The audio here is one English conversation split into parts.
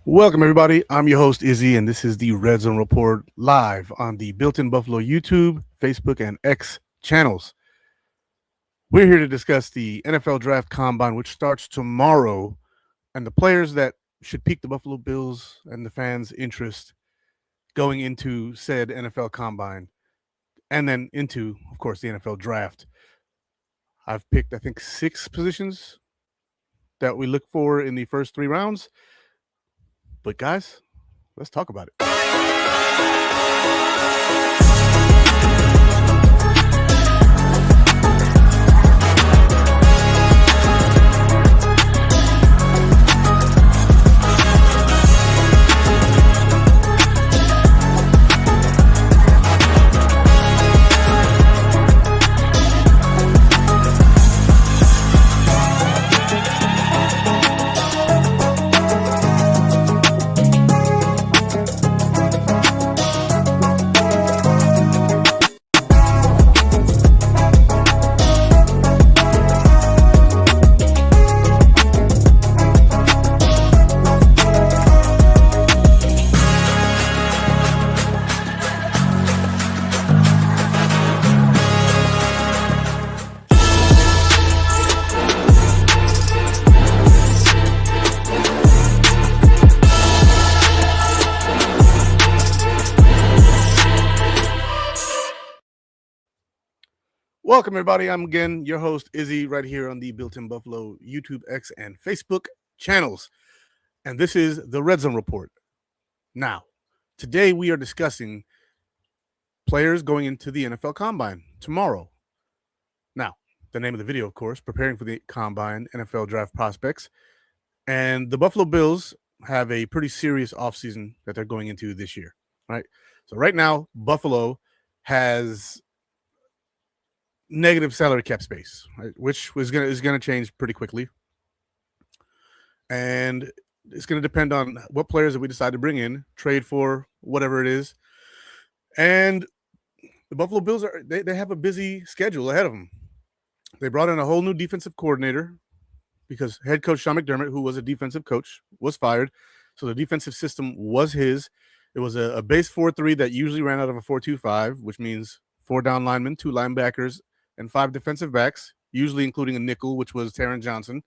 Welcome, everybody. I'm your host, Izzy, and this is the Redzone Report live on the Built in Buffalo YouTube, Facebook, and X channels. We're here to discuss the NFL Draft Combine, which starts tomorrow, and the players that should pique the Buffalo Bills and the fans' interest going into said NFL Combine, and then into, of course, the NFL Draft. I've picked, I think, 6 positions that we look for in the first 3 rounds. But, guys, let's talk about it. Welcome, everybody. I'm again your host, Izzy, right here on the Built in Buffalo YouTube, X, and Facebook channels. And this is the Redzone Report. Now, today we are discussing players going into the NFL Combine tomorrow. Now, the name of the video, of course, preparing for the Combine, NFL Draft Prospects. And the Buffalo Bills have a pretty serious offseason that they're going into this year, right? So right now, Buffalo has negative salary cap space, right, which is gonna change pretty quickly, and it's gonna depend on what players that we decide to bring in, trade for, whatever it is. And the Buffalo Bills they have a busy schedule ahead of them. They brought in a whole new defensive coordinator because head coach Sean McDermott, who was a defensive coach, was fired, so the defensive system was his. It was a base 4-3 that usually ran out of a 4-2-5, which means 4 down linemen, 2 linebackers, and 5 defensive backs, usually including a nickel, which was Taron Johnson.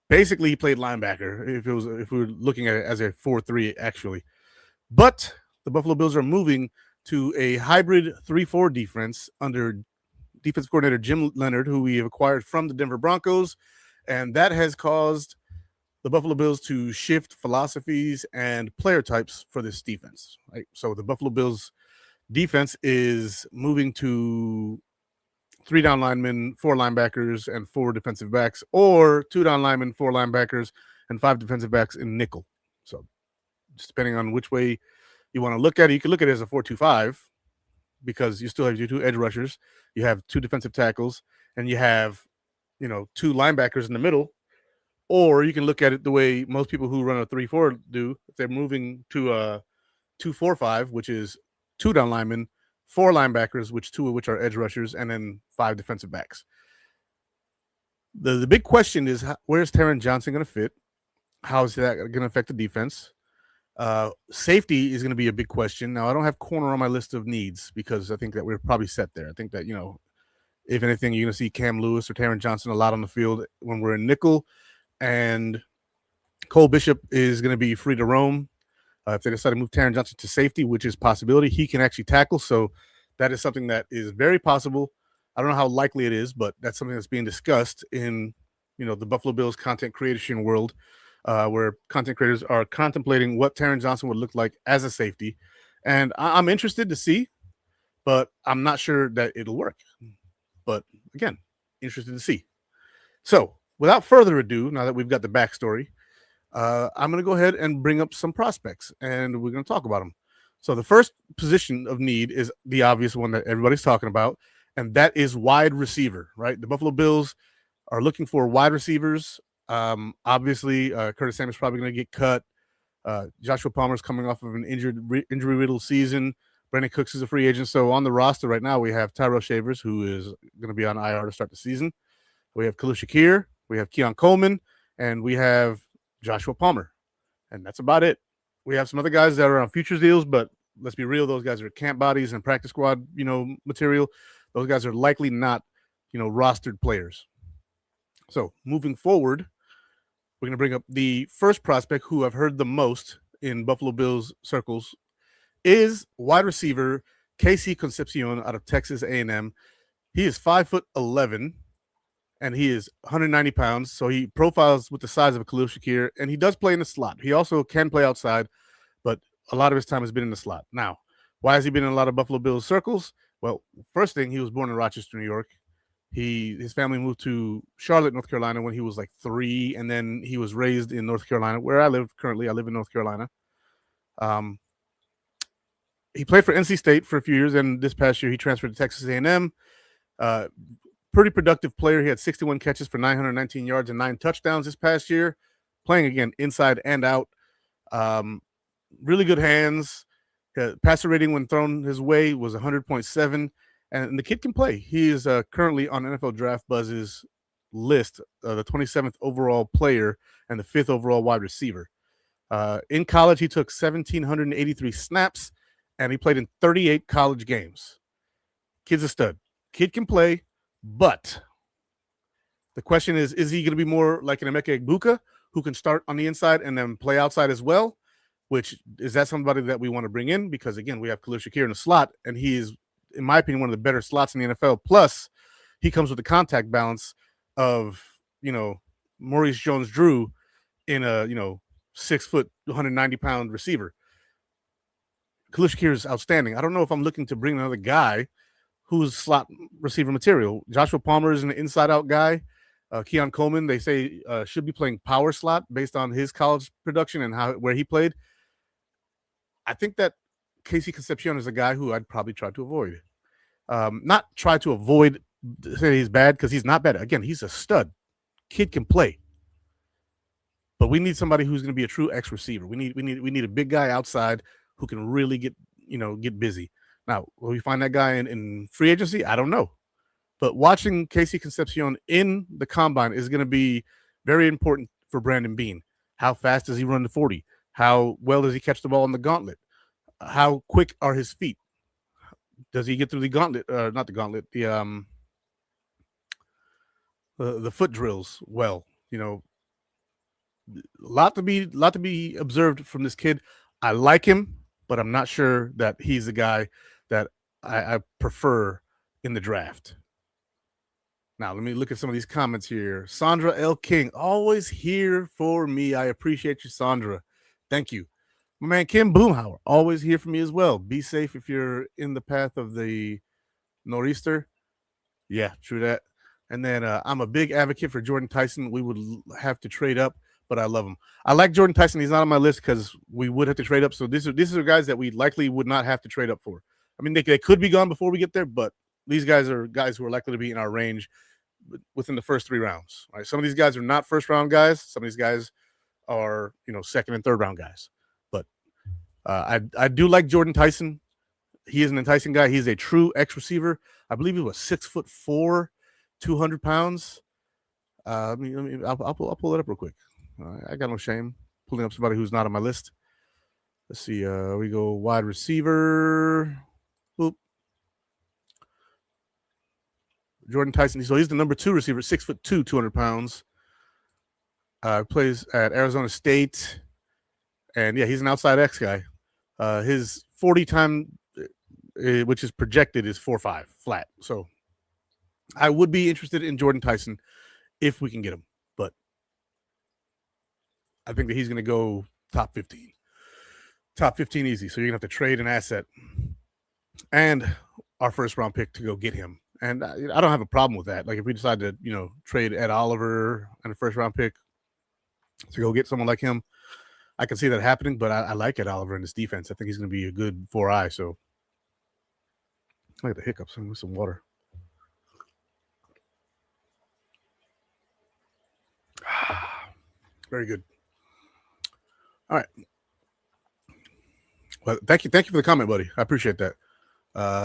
Basically, he played linebacker if we were looking at it as a 4-3, actually. But the Buffalo Bills are moving to a hybrid 3-4 defense under defensive coordinator Jim Leonard, who we have acquired from the Denver Broncos, and that has caused the Buffalo Bills to shift philosophies and player types for this defense. Right? So the Buffalo Bills defense is moving to 3 down linemen, 4 linebackers, and 4 defensive backs, or 2 down linemen, 4 linebackers, and 5 defensive backs in nickel. So just depending on which way you want to look at it, you can look at it as a 4-2-5 because you still have your 2 edge rushers, you have 2 defensive tackles, and you have 2 linebackers in the middle. Or you can look at it the way most people who run a 3-4 do. If they're moving to a 2-4-5, which is 2 down linemen, 4 linebackers, which 2 of which are edge rushers, and then 5 defensive backs. The big question is, where's Taron Johnson going to fit? How is that going to affect the defense? Safety is going to be a big question. Now, I don't have corner on my list of needs because I think that we're probably set there. I think that, if anything, you're going to see Cam Lewis or Taron Johnson a lot on the field when we're in nickel, and Cole Bishop is going to be free to roam. If they decide to move Taron Johnson to safety, which is a possibility, he can actually tackle. So that is something that is very possible. I don't know how likely it is, but that's something that's being discussed in, the Buffalo Bills content creation world, where content creators are contemplating what Taron Johnson would look like as a safety. And I'm interested to see, but I'm not sure that it'll work. But again, interested to see. So without further ado, now that we've got the backstory, I'm going to go ahead and bring up some prospects, and we're going to talk about them. So the first position of need is the obvious one that everybody's talking about, and that is wide receiver, right? The Buffalo Bills are looking for wide receivers. Obviously, Curtis Samuel's probably going to get cut. Joshua Palmer's coming off of an injury-riddled season. Brandon Cooks is a free agent. So on the roster right now, we have Tyrell Shavers, who is going to be on IR to start the season. We have Khalil Shakir. We have Keon Coleman. And we have Joshua Palmer. And that's about it. We have some other guys that are on futures deals, but let's be real, those guys are camp bodies and practice squad, material. Those guys are likely not, rostered players. So moving forward, we're going to bring up the first prospect who I've heard the most in Buffalo Bills circles is wide receiver Casey Concepcion out of Texas A&M. He is 5'11", and he is 190 pounds. So he profiles with the size of a Khalil Shakir, and he does play in the slot. He also can play outside, but a lot of his time has been in the slot. Now, why has he been in a lot of Buffalo Bills circles? Well, first thing, he was born in Rochester, New York. His family moved to Charlotte, North Carolina when he was like 3, and then he was raised in North Carolina, where I live currently. I live in North Carolina. He played for NC State for a few years, and this past year he transferred to Texas A&M. Pretty productive player. He had 61 catches for 919 yards and 9 touchdowns this past year, playing again inside and out. Really good hands. Passer rating when thrown his way was 100.7, and the kid can play. He is currently on NFL Draft Buzz's list, the 27th overall player and the 5th overall wide receiver. In college, he took 1,783 snaps, and he played in 38 college games. Kid's a stud. Kid can play, but the question is he going to be more like an Emeka Egbuka, who can start on the inside and then play outside as well? Which is that somebody that we want to bring in? Because, again, we have Khalil Shakir in the slot, and he is, in my opinion, one of the better slots in the NFL. Plus, he comes with the contact balance of, Maurice Jones-Drew in a, 6 foot, 190-pound receiver. Khalil Shakir is outstanding. I don't know if I'm looking to bring another guy who's slot receiver material. Joshua Palmer is an inside-out guy. Keon Coleman, they say, should be playing power slot based on his college production and where he played. I think that Casey Concepcion is a guy who I'd probably try to avoid. Not try to avoid say he's bad, because he's not bad. Again, he's a stud. Kid can play. But we need somebody who's going to be a true X receiver. We need a big guy outside who can really get busy. Now, will we find that guy in free agency? I don't know. But watching Casey Concepcion in the combine is going to be very important for Brandon Beane. How fast does he run the 40? How well does he catch the ball in the gauntlet? How quick are his feet? Does he get through the gauntlet? Not the gauntlet. The foot drills well. A lot to be observed from this kid. I like him, but I'm not sure that he's the guy that I prefer in the draft. Now, let me look at some of these comments here. Sandra L. King, always here for me. I appreciate you, Sandra. Thank you. My man, Kim Boomhauer, always here for me as well. Be safe if you're in the path of the nor'easter. Yeah, true that. And then I'm a big advocate for Jordan Tyson. We would have to trade up, but I love him. I like Jordan Tyson. He's not on my list because we would have to trade up. So these are guys that we likely would not have to trade up for. I mean, they could be gone before we get there, but these guys are guys who are likely to be in our range within the first 3 rounds. Right? Some of these guys are not first-round guys. Some of these guys are, second and third-round guys. But I do like Jordan Tyson. He is an enticing guy. He's a true X receiver. I believe he was 6'4", 200 pounds. I'll pull it up real quick. I got no shame pulling up somebody who's not on my list. Let's see. We go wide receiver. Boop. Jordan Tyson. So he's the number 2 receiver, 6'2", 200 pounds. Plays at Arizona State. And yeah, he's an outside X guy. His 40 time, which is projected, is 4.5 flat. So I would be interested in Jordan Tyson if we can get him. But I think that he's going to go top 15. Top 15 easy. So you're going to have to trade an asset and our first round pick to go get him. And I don't have a problem with that. Like if we decide to, trade Ed Oliver and a first round pick to go get someone like him, I can see that happening. But I like Ed Oliver in this defense. I think he's going to be a good 4-eye. So I got the hiccups. With some water. Very good. All right. Well, thank you for the comment, buddy. I appreciate that.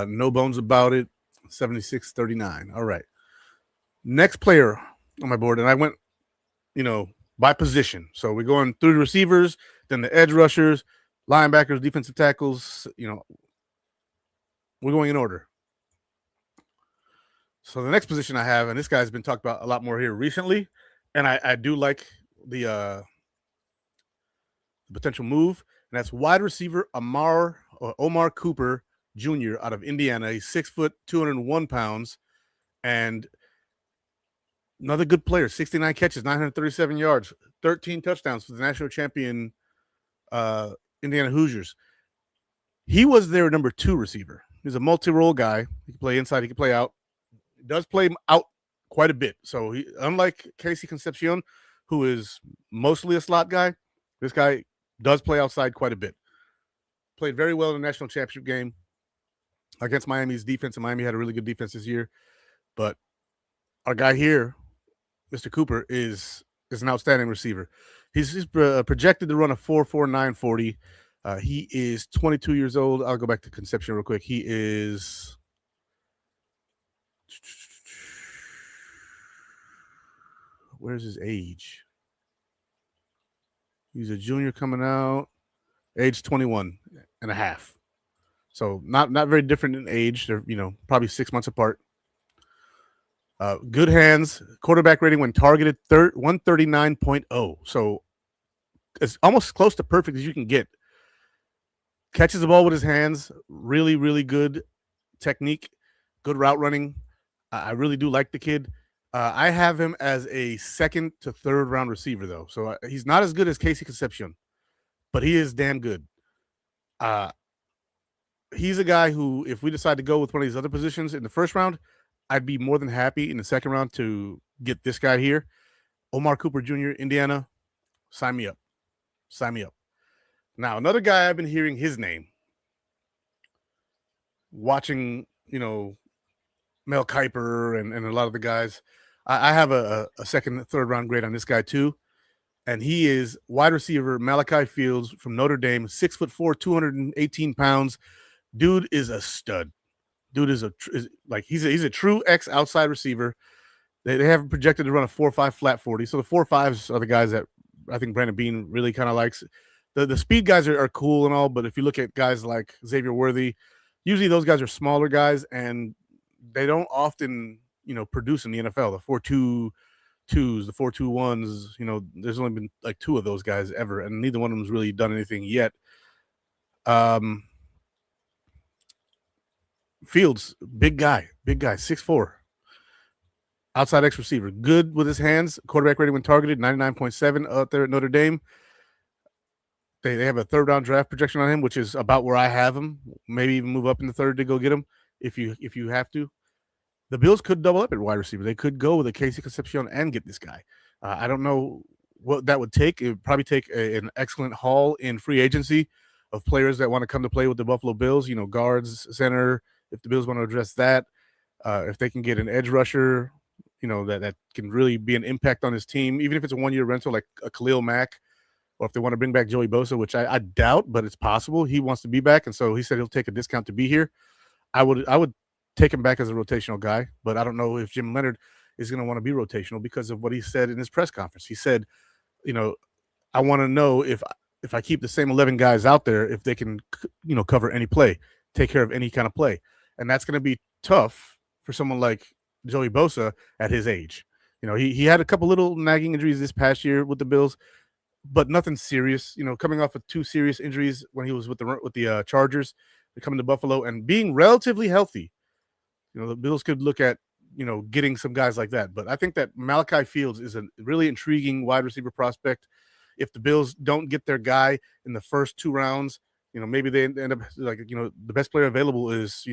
No bones about it. 76-39. All right. Next player on my board, and I went, by position. So we're going through the receivers, then the edge rushers, linebackers, defensive tackles. We're going in order. So the next position I have, and this guy's been talked about a lot more here recently, and I do like the potential move, and that's wide receiver Omar Cooper Jr. out of Indiana. He's 6 foot, 201 pounds, and another good player. 69 catches, 937 yards, 13 touchdowns for the national champion Indiana Hoosiers. He was their number 2 receiver. He's a multi-role guy. He can play inside, he can play out. He does play out quite a bit. So unlike Casey Concepcion, who is mostly a slot guy, this guy does play outside quite a bit. Played very well in the national championship game against Miami's defense, and Miami had a really good defense this year. But our guy here, Mr. Cooper, is an outstanding receiver. He's projected to run a 4.49 40. He is 22 years old. I'll go back to Concepcion real quick. He is where's his age? He's a junior coming out, age 21 and a half. So not very different in age. They're, probably 6 months apart. Good hands. Quarterback rating when targeted 139.0. So it's almost close to perfect as you can get. Catches the ball with his hands. Really, really good technique. Good route running. I really do like the kid. I have him as a 2nd to 3rd round receiver, though. So he's not as good as Casey Concepcion, but he is damn good. He's a guy who, if we decide to go with one of these other positions in the 1st round, I'd be more than happy in the 2nd round to get this guy here. Omar Cooper Jr., Indiana. Sign me up. Sign me up. Now, another guy I've been hearing his name, watching, Mel Kiper and a lot of the guys. I have a 2nd, 3rd round grade on this guy too. And he is wide receiver Malachi Fields from Notre Dame, 6'4", 218 pounds. Dude is a stud. Dude is he's a true X outside receiver. They have him projected to run a 4.5 flat 40. So the 4.5s are the guys that I think Brandon Beane really kind of likes. The speed guys are cool and all, but if you look at guys like Xavier Worthy, usually those guys are smaller guys and they don't often, produce in the NFL. The 4.22s, the 4.21s, there's only been like 2 of those guys ever, and neither one of them's really done anything yet. Fields, big guy, 6'4". Outside X receiver, good with his hands. Quarterback rating when targeted, 99.7 out there at Notre Dame. They have a 3rd round draft projection on him, which is about where I have him. Maybe even move up in the 3rd to go get him if you have to. The Bills could double up at wide receiver. They could go with a Casey Concepcion and get this guy. I don't know what that would take. It would probably take an excellent haul in free agency of players that want to come to play with the Buffalo Bills, guards, center, if the Bills want to address that. If they can get an edge rusher, that can really be an impact on his team, even if it's a 1-year rental like a Khalil Mack, or if they want to bring back Joey Bosa, which I doubt, but it's possible. He wants to be back, and so he said he'll take a discount to be here. I would take him back as a rotational guy, but I don't know if Jim Leonard is going to want to be rotational because of what he said in his press conference. He said, I want to know if I keep the same 11 guys out there, if they can, cover any play, take care of any kind of play. And that's going to be tough for someone like Joey Bosa at his age. He had a couple little nagging injuries this past year with the Bills, but nothing serious. Coming off of 2 serious injuries when he was with the Chargers, coming to Buffalo and being relatively healthy. The Bills could look at, getting some guys like that. But I think that Malachi Fields is a really intriguing wide receiver prospect. If the Bills don't get their guy in the first 2 rounds, maybe they end up the best player available is,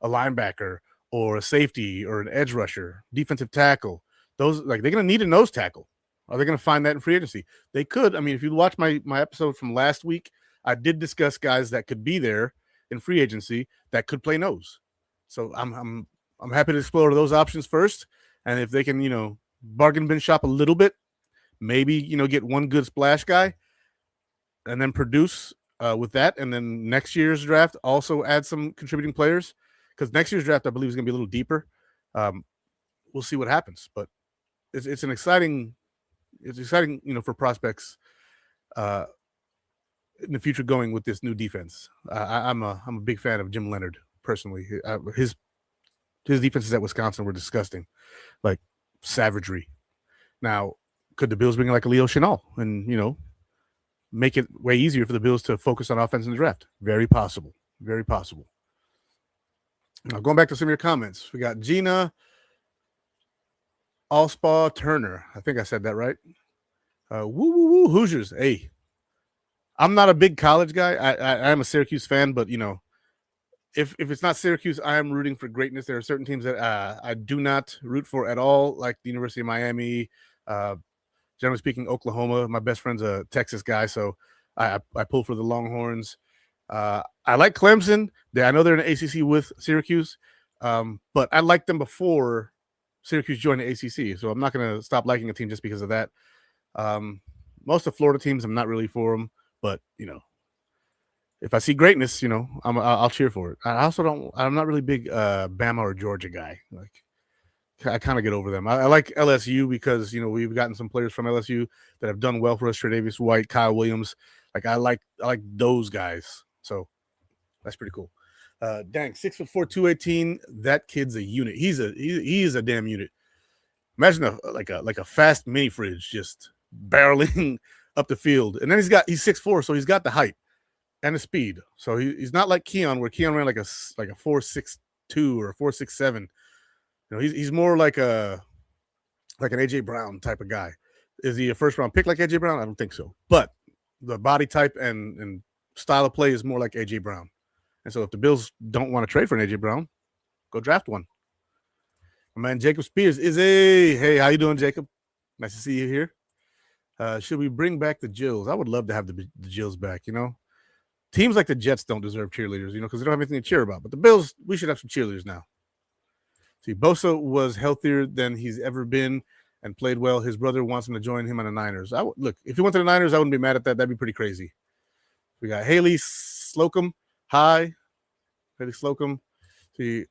a linebacker or a safety or an edge rusher, defensive tackle. Those, they're going to need a nose tackle. Are they going to find that in free agency? They could. I mean, if you watch my episode from last week, I did discuss guys that could be there in free agency that could play nose. So I'm happy to explore those options first. And if they can, bargain bin shop a little bit, maybe, get one good splash guy and then produce with that. And then next year's draft also add some contributing players, because next year's draft, I believe, is going to be a little deeper. We'll see what happens, but it's exciting, for prospects in the future going with this new defense. I'm a big fan of Jim Leonard personally. His defenses at Wisconsin were disgusting, like savagery. Now, could the Bills bring like a Leo Chenal and make it way easier for the Bills to focus on offense in the draft? Very possible. Very possible. Now, going back to some of your comments, we got Gina Allspaw Turner. I think I said that right. Woo woo woo Hoosiers. Hey, I'm not a big college guy. I am a Syracuse fan, but if it's not Syracuse, I am rooting for greatness. There are certain teams that I do not root for at all, like the University of Miami. Generally speaking, Oklahoma. My best friend's a Texas guy, so I pull for the Longhorns. I like Clemson. I know they're in the ACC with Syracuse, but I liked them before Syracuse joined the ACC, so I'm not going to stop liking a team just because of that. Most of Florida teams, I'm not really for them, but if I see greatness, I'll cheer for it. I'm not really big Bama or Georgia guy. Like, I kind of get over them. I like LSU because we've gotten some players from LSU that have done well for us. Tre'Davious White, Kyle Williams. Like I like those guys. So that's pretty cool. Dang, 6'4", 218. That kid's a unit. He is a damn unit. Imagine a fast mini fridge just barreling up the field, and then he's 6'4", so he's got the height and the speed. So he's not like Keon, where Keon ran like a 4.62 or a 4.67. He's more like an AJ Brown type of guy. Is he a first round pick like AJ Brown? I don't think so. But the body type and style of play is more like AJ Brown. And so if the Bills don't want to trade for an AJ Brown, go draft one. My man Jacob Spears is hey, how you doing, Jacob? Nice to see you here. Should we bring back the Jills? I would love to have the Jills back. Teams like the Jets don't deserve cheerleaders, because they don't have anything to cheer about. But the Bills, we should have some cheerleaders now. See, Bosa was healthier than he's ever been and played well. His brother wants him to join him on the Niners. Look, if he went to the Niners, I wouldn't be mad at that. That'd be pretty crazy. We got Haley Slocum. Hi, Haley Slocum. See,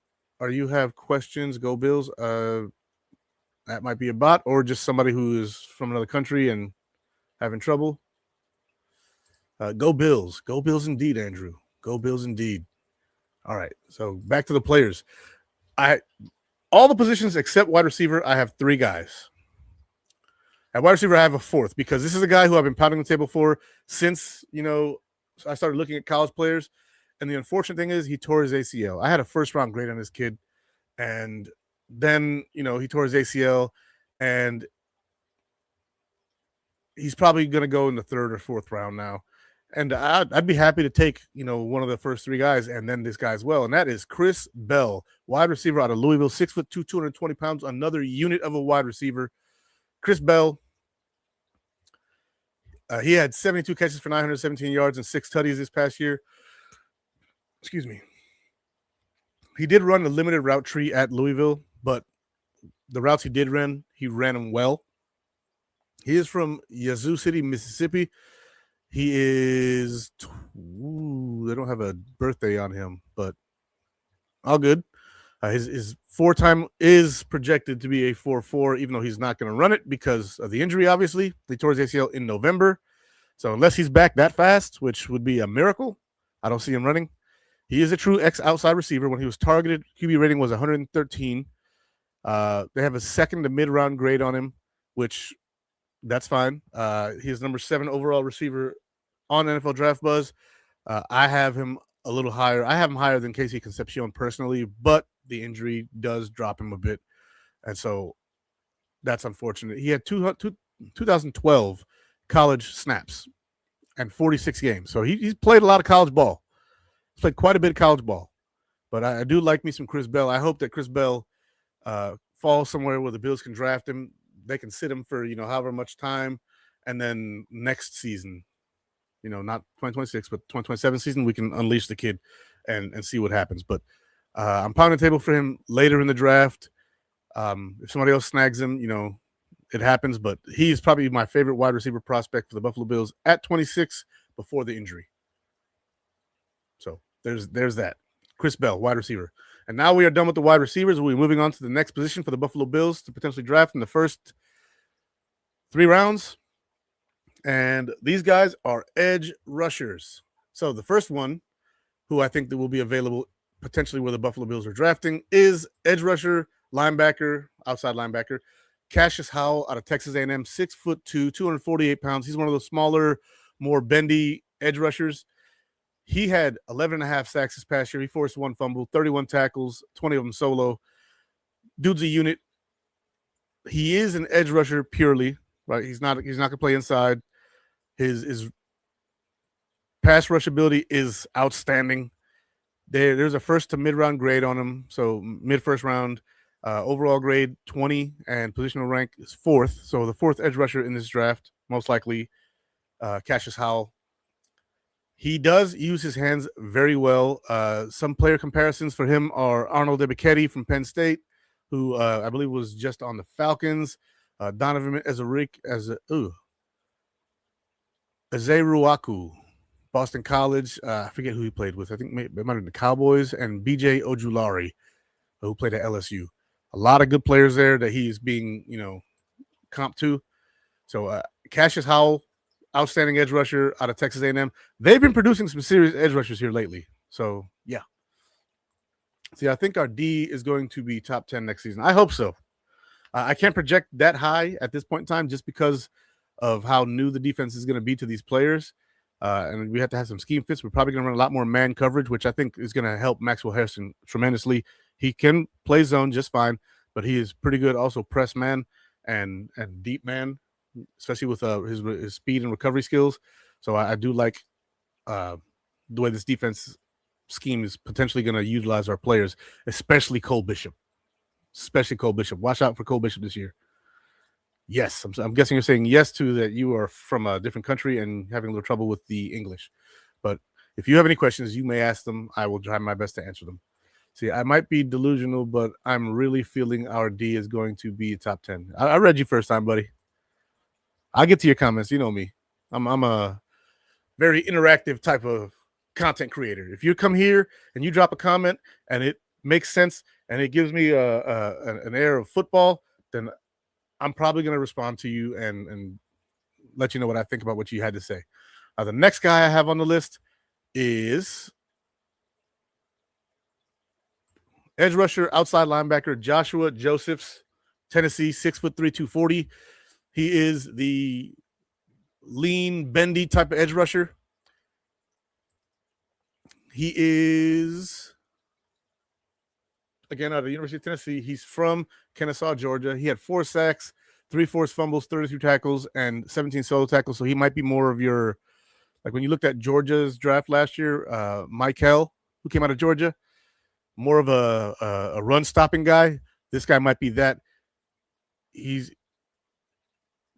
you have questions? Go Bills. That might be a bot or just somebody who is from another country and having trouble. Go Bills. Go Bills indeed, Andrew. Go Bills indeed. All right, so back to the players. All the positions except wide receiver, I have 3 guys. At wide receiver, I have a 4th because this is a guy who I've been pounding the table for since, I started looking at college players. And the unfortunate thing is he tore his ACL. I had a first-round grade on this kid. And then, he tore his ACL. And he's probably going to go in the 3rd or 4th round now. And I'd be happy to take, one of the first 3 guys and then this guy as well. And that is Chris Bell, wide receiver out of Louisville, 6'2", 220 pounds, another unit of a wide receiver. Chris Bell, he had 72 catches for 917 yards and 6 tutties this past year. Excuse me. He did run a limited route tree at Louisville, but the routes he did run, he ran them well. He is from Yazoo City, Mississippi. He is, they don't have a birthday on him, but all good. His 4-time is projected to be a 4.4, even though he's not going to run it because of the injury, obviously. He tore his ACL in November. So unless he's back that fast, which would be a miracle, I don't see him running. He is a true outside receiver. When he was targeted, QB rating was 113. They have a second to mid-round grade on him, which that's fine. He is number 7 overall receiver on NFL Draft Buzz. I have him a little higher. I have him higher than Casey Concepcion personally, but the injury does drop him a bit. And so that's unfortunate. He had 2012 college snaps and 46 games. So he's played a lot of college ball. He's played quite a bit of college ball. But I do like me some Chris Bell. I hope that Chris Bell falls somewhere where the Bills can draft him. They can sit him for, however much time. And then next season, not 2026, but 2027 season, we can unleash the kid and see what happens. But I'm pounding the table for him later in the draft. If somebody else snags him, it happens. But he's probably my favorite wide receiver prospect for the Buffalo Bills at 26 before the injury. So there's that. Chris Bell, wide receiver. And now we are done with the wide receivers. We're moving on to the next position for the Buffalo Bills to potentially draft in the first 3 rounds. And these guys are edge rushers. So the first one, who I think that will be available potentially where the Buffalo Bills are drafting, is edge rusher, linebacker, outside linebacker, Cassius Howell out of Texas A&M, 6'2", 248 pounds. He's one of the smaller, more bendy edge rushers. He had 11 and a half sacks this past year. He forced one fumble, 31 tackles, 20 of them solo. Dude's a unit. He is an edge rusher purely, right? He's not going to play inside. His pass rush ability is outstanding. There's a first to mid-round grade on him, so mid-first round. Overall grade 20, and positional rank is 4th. So the 4th edge rusher in this draft, most likely Cassius Howell. He does use his hands very well. Some player comparisons for him are Arnold Ebiketie from Penn State, who I believe was just on the Falcons. Donovan Ezeruaku, Boston College. I forget who he played with. I think it might have been the Cowboys, and BJ Ojulari, who played at LSU. A lot of good players there that he's being, comped to. So Cassius Howell, outstanding edge rusher out of Texas A&M. They've been producing some serious edge rushers here lately. So, yeah. See, I think our D is going to be top 10 next season. I hope so. I can't project that high at this point in time just because of how new the defense is going to be to these players. And we have to have some scheme fits. We're probably going to run a lot more man coverage, which I think is going to help Maxwell Harrison tremendously. He can play zone just fine, but he is pretty good also press man and deep man, especially with his speed and recovery skills. So I do like the way this defense scheme is potentially going to utilize our players, especially Cole Bishop. Watch out for Cole Bishop this year. Yes, I'm guessing you're saying yes to that. You are from a different country and having a little trouble with the English. But if you have any questions, you may ask them. I will try my best to answer them. See, I might be delusional, but I'm really feeling our D is going to be top 10. I read you first time, buddy. I'll get to your comments. You know me. I'm a very interactive type of content creator. If you come here and you drop a comment and it makes sense and it gives me an air of football, then I'm probably going to respond to you and let you know what I think about what you had to say. The next guy I have on the list is edge rusher, outside linebacker, Joshua Josephs, Tennessee, 6'3", 240. He is the lean, bendy type of edge rusher. He is, again, out of the University of Tennessee. He's from Kennesaw, Georgia. He had 4 sacks, 3 forced fumbles, 33 tackles, and 17 solo tackles. So he might be more of your, like when you looked at Georgia's draft last year, Michael, who came out of Georgia, more of a run-stopping guy. This guy might be that. He's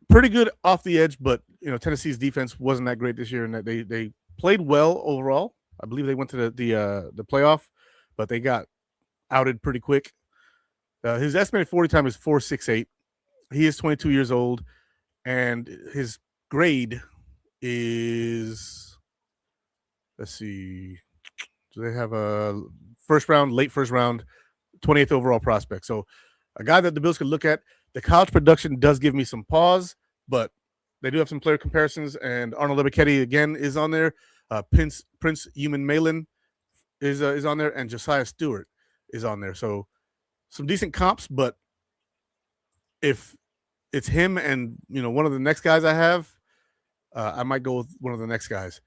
pretty good off the edge, but Tennessee's defense wasn't that great this year, and that they played well overall. I believe they went to the playoff, but they got outed pretty quick. His estimated 40 time is 4.68. He is 22 years old, and his grade is, let's see, do they have a late first round, 28th overall prospect. So a guy that the Bills could look at. The college production does give me some pause, but they do have some player comparisons, and Arnold Ebiketie again is on there. Prince Human Malin is on there, and Josiah Stewart is on there. So some decent comps, but if it's him and one of the next guys I have, I might go with one of the next guys.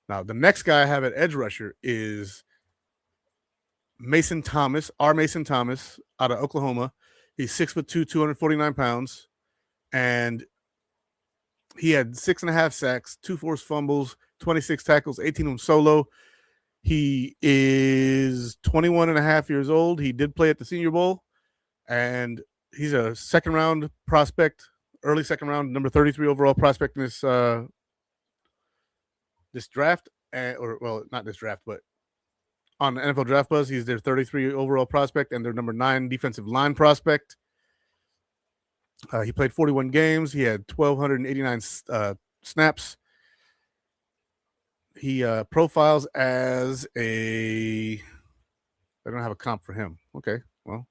Now, the next guy I have at edge rusher is Mason Thomas out of Oklahoma. He's 6'2", 249 pounds, and he had 6.5 sacks, 2 forced fumbles, 26 tackles, 18 of them solo. He is 21 and a half years old. He did play at the Senior Bowl, and he's a second-round prospect, early second round, number 33 overall prospect in this draft, not this draft, but on NFL Draft Buzz, he's their 33 overall prospect and their number 9 defensive line prospect. He played 41 games. He had 1,289 snaps. He profiles as I don't have a comp for him. Okay, well,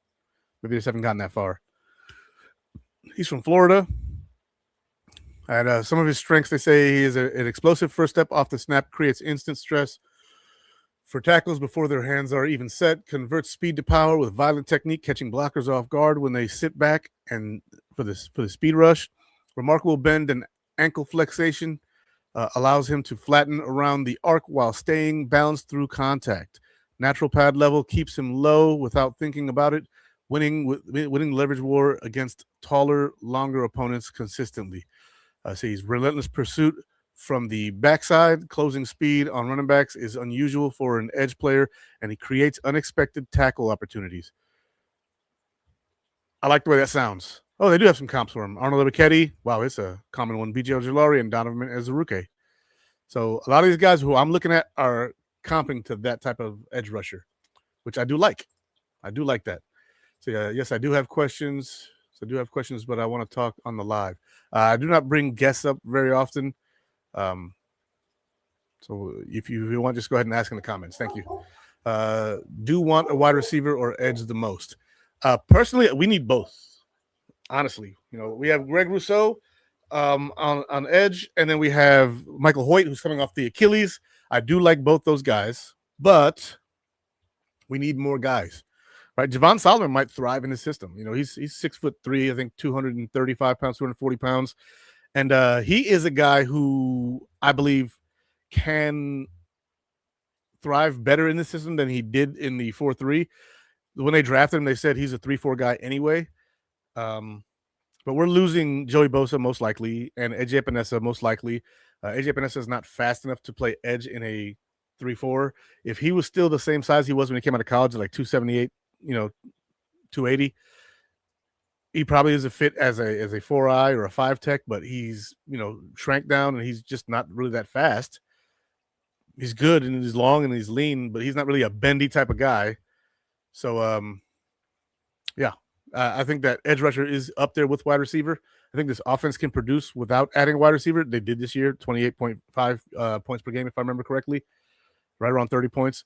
maybe they just haven't gotten that far. He's from Florida. And some of his strengths, they say he is an explosive first step off the snap, creates instant stress for tackles before their hands are even set, converts speed to power with violent technique, catching blockers off guard when they sit back and for the speed rush. Remarkable bend and ankle flexation allows him to flatten around the arc while staying balanced through contact. Natural pad level keeps him low without thinking about it, winning leverage war against taller, longer opponents consistently. So he's relentless pursuit from the backside. Closing speed on running backs is unusual for an edge player, and he creates unexpected tackle opportunities. I like the way that sounds. Oh, they do have some comps for him. Arnold Ebiketie. Wow, it's a common one. BJ Ojulari and Donovan Azubuike. So a lot of these guys who I'm looking at are comping to that type of edge rusher, which I do like. I do like that. So yes, I do have questions. But I want to talk on the live. I do not bring guests up very often. So if you want, just go ahead and ask in the comments. Thank you. Do want a wide receiver or edge the most? Personally, we need both. Honestly, we have Greg Rousseau on edge, and then we have Michael Hoyt, who's coming off the Achilles. I do like both those guys, but we need more guys. Right, Javon Solomon might thrive in his system. He's 6'3", I think 235 pounds, 240 pounds, and he is a guy who I believe can thrive better in the system than he did in the 4-3. When they drafted him, they said he's a 3-4 guy anyway. But we're losing Joey Bosa most likely, and AJ Epinesa most likely. AJ Epinesa is not fast enough to play edge in a 3-4. If he was still the same size he was when he came out of college, like 278. 280. He probably is a fit as a 4-eye or a 5 tech, but he's shrank down and he's just not really that fast. He's good and he's long and he's lean, but he's not really a bendy type of guy. So I think that edge rusher is up there with wide receiver. I think this offense can produce without adding a wide receiver. They did this year, 28.5 points per game, if I remember correctly, right around 30 points.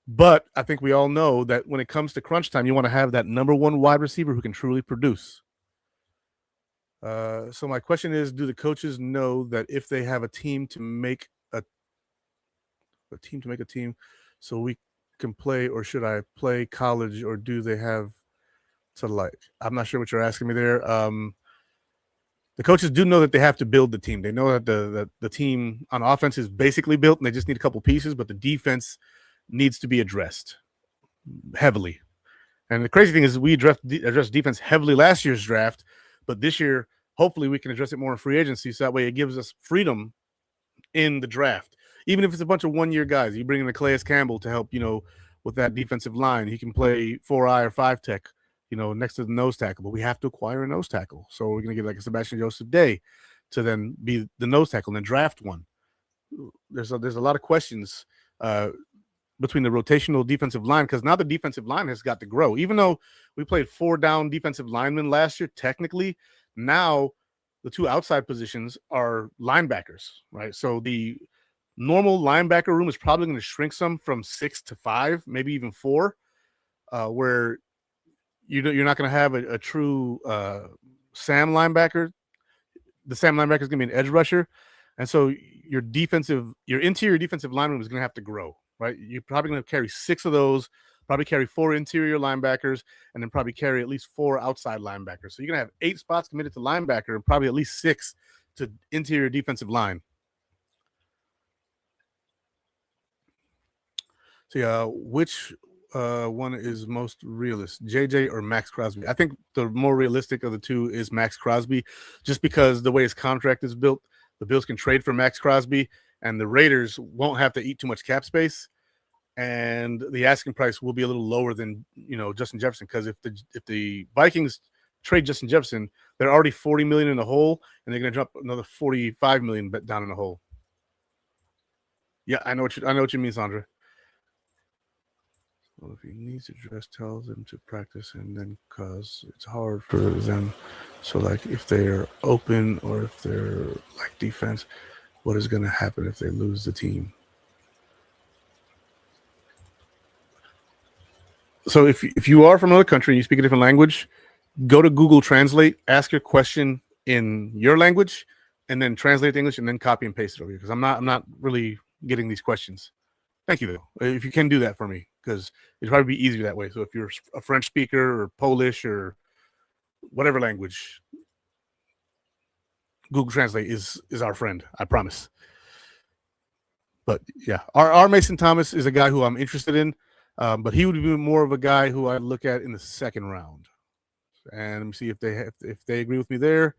But I think we all know that when it comes to crunch time, you want to have that number one wide receiver who can truly produce. So my question is, do the coaches know that if they have a team to make a team so we can play, or should I play college, or do they have to like? I'm not sure what you're asking me there. The coaches do know that they have to build the team. They know that the team on offense is basically built and they just need a couple pieces, but the defense needs to be addressed heavily. And the crazy thing is we addressed defense heavily last year's draft, but this year, hopefully we can address it more in free agency. So that way it gives us freedom in the draft. Even if it's a bunch of one-year guys, you bring in a Calais Campbell to help, with that defensive line. He can play 4-eye or 5 tech, next to the nose tackle, but we have to acquire a nose tackle. So we're going to get like a Sebastian Joseph Day to then be the nose tackle and then draft one. There's a lot of questions between the rotational defensive line, because now the defensive line has got to grow. Even though we played 4 down defensive linemen last year, technically, now the 2 outside positions are linebackers, right? So the normal linebacker room is probably going to shrink some from 6 to 5, maybe even 4, where you're not going to have a true Sam linebacker. The Sam linebacker is going to be an edge rusher. And so your interior defensive line room is going to have to grow. Right, you're probably going to carry 6 of those, probably carry 4 interior linebackers, and then probably carry at least 4 outside linebackers. So you're going to have 8 spots committed to linebacker and probably at least 6 to interior defensive line. So which one is most realist, JJ or Max Crosby? I think the more realistic of the two is Max Crosby, just because the way his contract is built, the Bills can trade for Max Crosby, and the Raiders won't have to eat too much cap space, and the asking price will be a little lower than Justin Jefferson, because if the Vikings trade Justin Jefferson, they're already $40 million in the hole, and they're going to drop another $45 million down in the hole. Yeah, I know what you mean, Sandra. Well, if he needs to dress, tell them to practice, and then because it's hard for them. So like if they're open or if they're like defense, what is going to happen if they lose the team? So if you are from another country and you speak a different language, go to Google Translate, ask your question in your language, and then translate it to English and then copy and paste it over here because I'm not really getting these questions. Thank you though. If you can do that for me, because it'd probably be easier that way. So if you're a French speaker or Polish or whatever language, Google Translate is our friend. I promise. But yeah, our Mason Thomas is a guy who I'm interested in, but he would be more of a guy who I'd look at in the second round. And let me see if they agree with me there.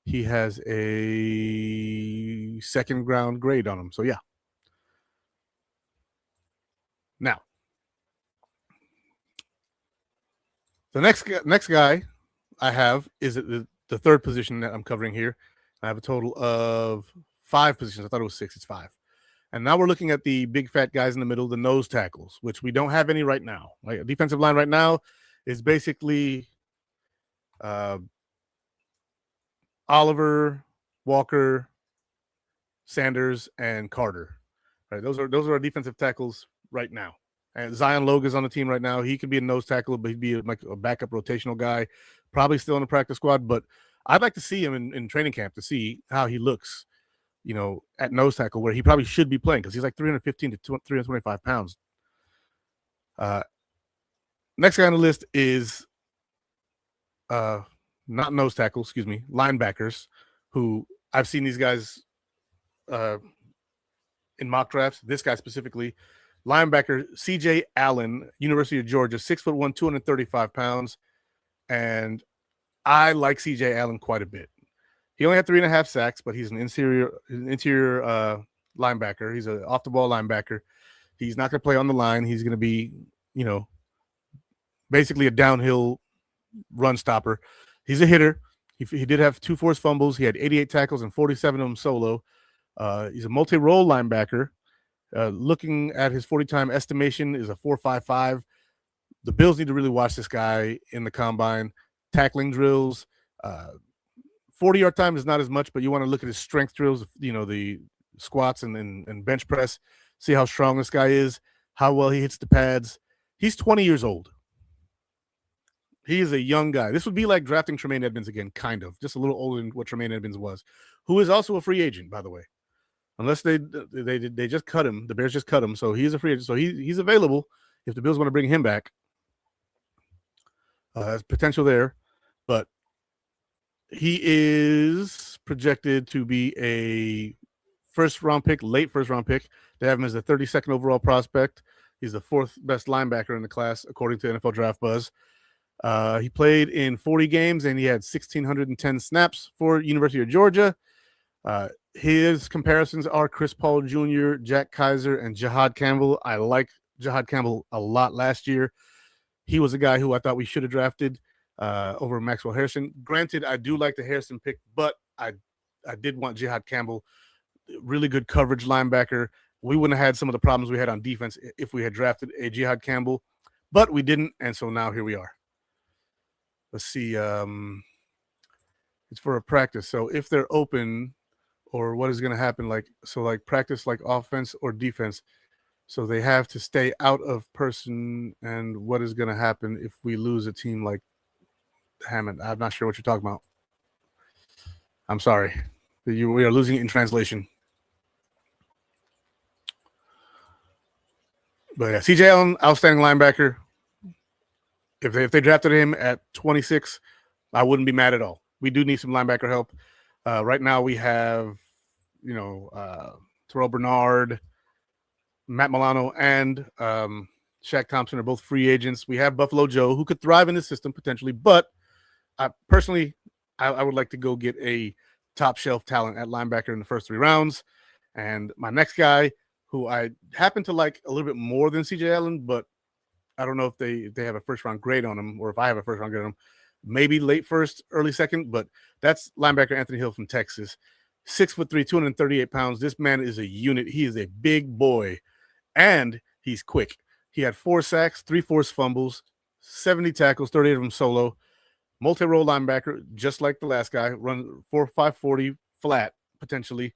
He has a second round grade on him. So yeah. Now, the next guy I have is at the third position that I'm covering here. I have a total of 5 positions. I thought it was 6. It's 5. And now we're looking at the big fat guys in the middle, the nose tackles, which we don't have any right now. Like a defensive line right now is basically Oliver, Walker, Sanders, and Carter. Right, those are our defensive tackles right now. And Zion Logue is on the team right now. He could be a nose tackle, but he'd be like a backup rotational guy, probably still in the practice squad. But I'd like to see him in training camp to see how he looks, at nose tackle, where he probably should be playing because he's like 315 to 325 pounds. Next guy on the list is not nose tackle, excuse me, linebackers, who I've seen these guys in mock drafts. This guy specifically, linebacker CJ Allen, University of Georgia, 6'1", 235 pounds. And I like CJ Allen quite a bit. He only had 3.5 sacks, but he's an interior linebacker. He's an off the ball linebacker. He's not going to play on the line. He's going to be, basically a downhill run stopper. He's a hitter. He did have 2 forced fumbles. He had 88 tackles and 47 of them solo. He's a multi-role linebacker. Looking at his 40-time estimation is a 4.55. The Bills need to really watch this guy in the combine. Tackling drills, 40-yard time is not as much, but you want to look at his strength drills, the squats and bench press, see how strong this guy is, how well he hits the pads. He's 20 years old. He is a young guy. This would be like drafting Tremaine Edmonds again, kind of, just a little older than what Tremaine Edmonds was, who is also a free agent, by the way. Unless they just cut him. The Bears just cut him, so he's a free agent. So he's available if the Bills want to bring him back. There's potential there, but he is projected to be a late first round pick. They have him as the 32nd overall prospect. He's the 4th best linebacker in the class, according to NFL Draft Buzz. He played in 40 games, and he had 1,610 snaps for University of Georgia. His comparisons are Chris Paul Jr., Jack Kaiser, and Jihad Campbell. I like Jihad Campbell a lot last year. He was a guy who I thought we should have drafted over Maxwell Harrison. Granted, I do like the Harrison pick, but I did want Jihad Campbell, really good coverage linebacker. We wouldn't have had some of the problems we had on defense if we had drafted a Jihad Campbell, but we didn't, and so now here we are. Let's see. It's for a practice. So if they're open, or what is going to happen, like practice like offense or defense. So they have to stay out of person, and what is going to happen if we lose a team like Hammond? I'm not sure what you're talking about. I'm sorry. We are losing it in translation. But yeah, CJ Allen, outstanding linebacker. If they drafted him at 26, I wouldn't be mad at all. We do need some linebacker help. Right now we have, Terrell Bernard, Matt Milano, and Shaq Thompson are both free agents. We have Buffalo Joe, who could thrive in the system potentially, but I would like to go get a top shelf talent at linebacker in the first 3 rounds. And my next guy, who I happen to like a little bit more than CJ Allen, but I don't know if they have a first round grade on him, or if I have a first round grade on him. Maybe late first, early second, but that's linebacker Anthony Hill from Texas. 6'3", 238 pounds. This man is a unit. He is a big boy, and he's quick. He had 4 sacks, 3 forced fumbles, 70 tackles, 38 of them solo. Multi-role linebacker, just like the last guy. Run 4.540 flat potentially.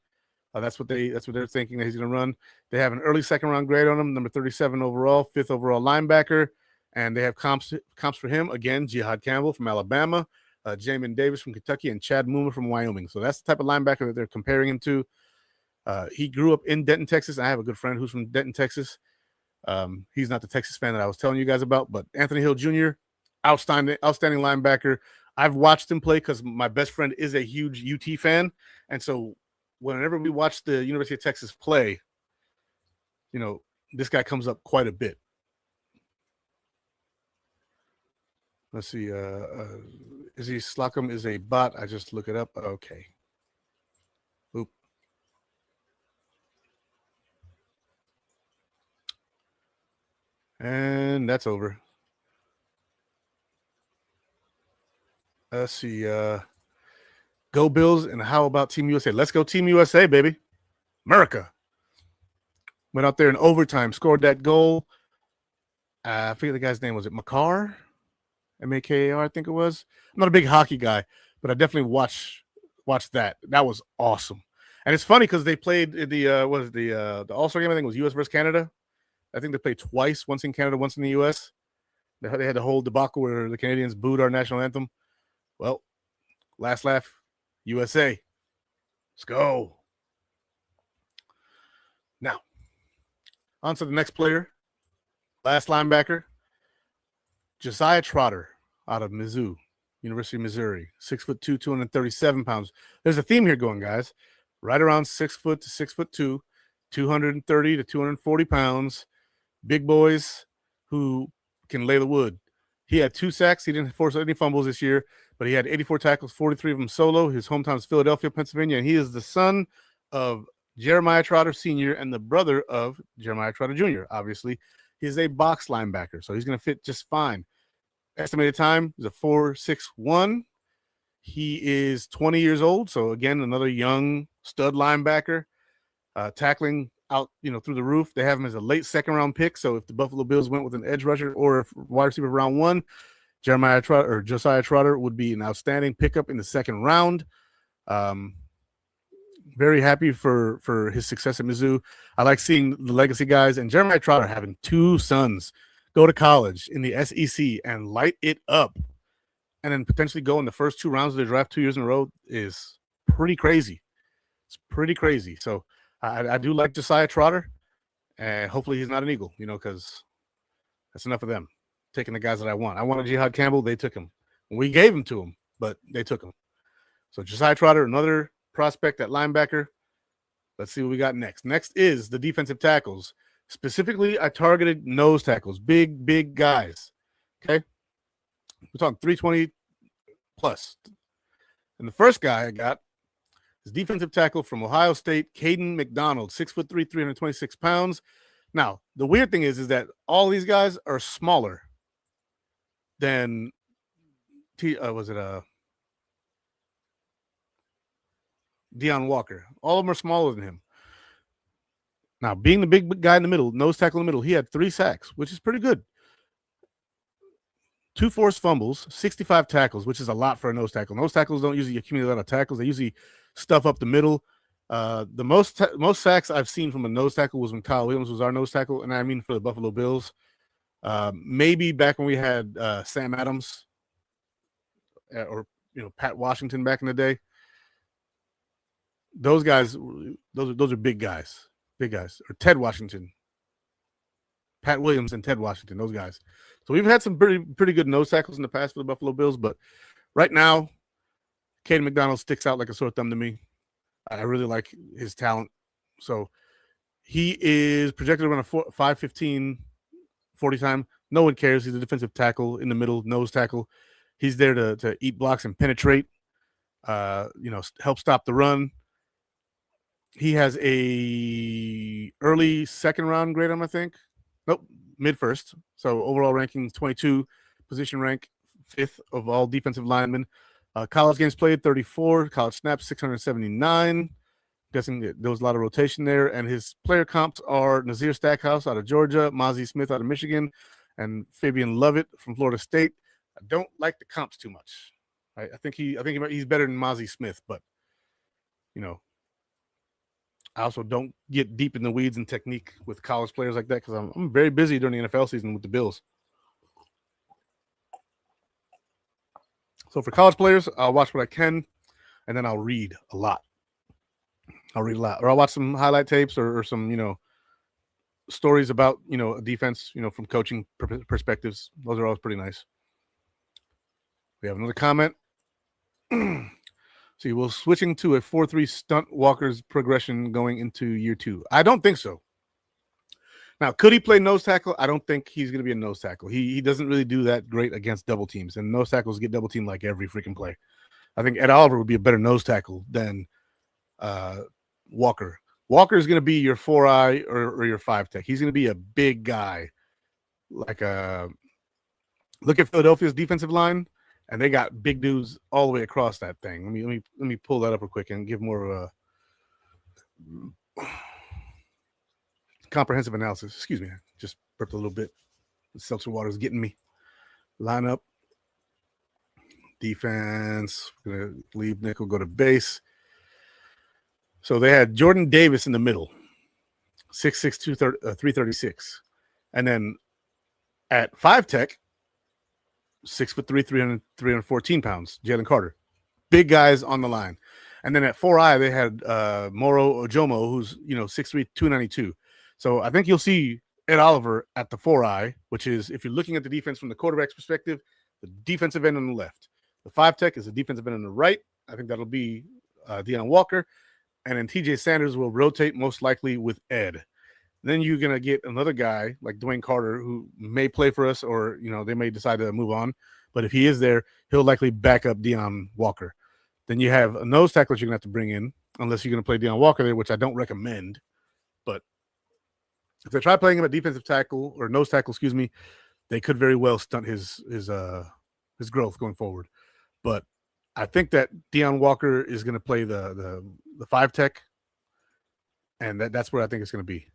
That's what they're thinking that he's going to run. They have an early second round grade on him, number 37 overall, 5th overall linebacker, and they have comps for him again. Jihad Campbell from Alabama, Jamin Davis from Kentucky, and Chad Muma from Wyoming. So that's the type of linebacker that they're comparing him to. He grew up in Denton, Texas. I have a good friend who's from Denton, Texas. He's not the Texas fan that I was telling you guys about, but Anthony Hill Jr., outstanding linebacker. I've watched him play because my best friend is a huge UT fan. And so whenever we watch the University of Texas play, this guy comes up quite a bit. Let's see. Izzy Slocum is a bot. I just look it up. Okay. Oop. And that's over. Let's see. Go Bills, and how about Team USA? Let's go Team USA, baby. America. Went out there in overtime, scored that goal. I forget the guy's name. Was it Makar? M-A-K-A-R, I think it was. I'm not a big hockey guy, but I definitely watched that. That was awesome. And it's funny because they played in the All-Star game, I think it was U.S. versus Canada. I think they played twice, once in Canada, once in the U.S. They had the whole debacle where the Canadians booed our national anthem. Well, last laugh, USA. Let's go. Now, on to the next player. Last linebacker, Josiah Trotter out of Mizzou, University of Missouri. 6'2", 237 pounds. There's a theme here going, guys. Right around 6 foot to 6'2", 230 to 240 pounds. Big boys who can lay the wood. He had 2 sacks. He didn't force any fumbles this year, but he had 84 tackles, 43 of them solo. His hometown is Philadelphia, Pennsylvania, and he is the son of Jeremiah Trotter Sr. and the brother of Jeremiah Trotter Jr., obviously. He's a box linebacker, so he's going to fit just fine. Estimated time is a 4.61. He is 20 years old, so again, another young stud linebacker, tackling out, through the roof. They have him as a late second-round pick, so if the Buffalo Bills went with an edge rusher or a wide receiver round 1, Josiah Trotter would be an outstanding pickup in the second round. Very happy for his success at Mizzou. I like seeing the legacy guys, and Jeremiah Trotter having 2 sons go to college in the SEC and light it up, and then potentially go in the first 2 rounds of the draft 2 years in a row is pretty crazy. It's pretty crazy. So I do like Josiah Trotter, and hopefully he's not an Eagle, because that's enough of them taking the guys that I want. I wanted Jihad Campbell. They took him. We gave him to him, but they took him. So Josiah Trotter, another prospect at linebacker. Let's see what we got next. Next is the defensive tackles. Specifically, I targeted nose tackles, big guys. Okay, we're talking 320 plus. And the first guy I got is defensive tackle from Ohio State, Caden McDonald, 6'3", 326 pounds. Now, the weird thing is that all these guys are smaller than Deion Walker. All of them are smaller than him. Now, being the big guy in the middle, nose tackle in the middle, he had 3 sacks, which is pretty good. 2 forced fumbles, 65 tackles, which is a lot for a nose tackle. Nose tackles don't usually accumulate a lot of tackles. They usually stuff up the middle. The most sacks I've seen from a nose tackle was when Kyle Williams was our nose tackle, and I mean for the Buffalo Bills. Maybe back when we had Sam Adams or Pat Washington back in the day. Those guys, those are big guys. Big guys. Or Ted Washington. Pat Williams and Ted Washington, those guys. So we've had some pretty good nose tackles in the past for the Buffalo Bills, but right now, Caden McDonald sticks out like a sore thumb to me. I really like his talent. So he is projected around a 5.15 40 time. No one cares. He's a defensive tackle in the middle, nose tackle. He's there to eat blocks and penetrate, help stop the run. He has a early second round grade on, I think. Nope, mid first. So overall ranking 22, position rank 5th of all defensive linemen. College games played 34, college snaps 679. Guessing there was a lot of rotation there. And his player comps are Nazir Stackhouse out of Georgia, Mozzie Smith out of Michigan, and Fabian Lovett from Florida State. I don't like the comps too much. I think he's better than Mozzie Smith, but I also don't get deep in the weeds and technique with college players like that because I'm very busy during the NFL season with the Bills. So for college players, I'll watch what I can, and then I'll read a lot. Or I'll watch some highlight tapes or some, stories about, a defense, from coaching perspectives. Those are always pretty nice. We have another comment. See, we're switching to a 4-3 stunt Walker's progression going into year 2. I don't think so. Now, could he play nose tackle? I don't think he's going to be a nose tackle. He doesn't really do that great against double teams, and nose tackles get double teamed like every freaking play. I think Ed Oliver would be a better nose tackle than Walker. Walker is going to be your 4-eye or your 5-tech. He's going to be a big guy. Look at Philadelphia's defensive line, and they got big dudes all the way across that thing. Let me pull that up real quick and give more of a comprehensive analysis. Excuse me, I just burped a little bit. The seltzer water is getting me. Line up. Defense. We're going to leave nickel, go to base. So they had Jordan Davis in the middle, 6'6", 336. And then at 5-tech, 6'3", 314 pounds, Jalen Carter. Big guys on the line. And then at 4-eye, they had Moro Ojomo, who's 6'3", 292. So I think you'll see Ed Oliver at the 4-eye, which is, if you're looking at the defense from the quarterback's perspective, the defensive end on the left. The 5-tech is the defensive end on the right. I think that'll be Deion Walker. And then TJ Sanders will rotate most likely with Ed. Then you're going to get another guy like Dwayne Carter who may play for us, or, they may decide to move on. But if he is there, he'll likely back up Deion Walker. Then you have a nose tackle that you're going to have to bring in, unless you're going to play Deion Walker there, which I don't recommend. But if they try playing him at defensive tackle or nose tackle, they could very well stunt his growth going forward. But I think that Deion Walker is going to play the 5-tech, and that's where I think it's going to be.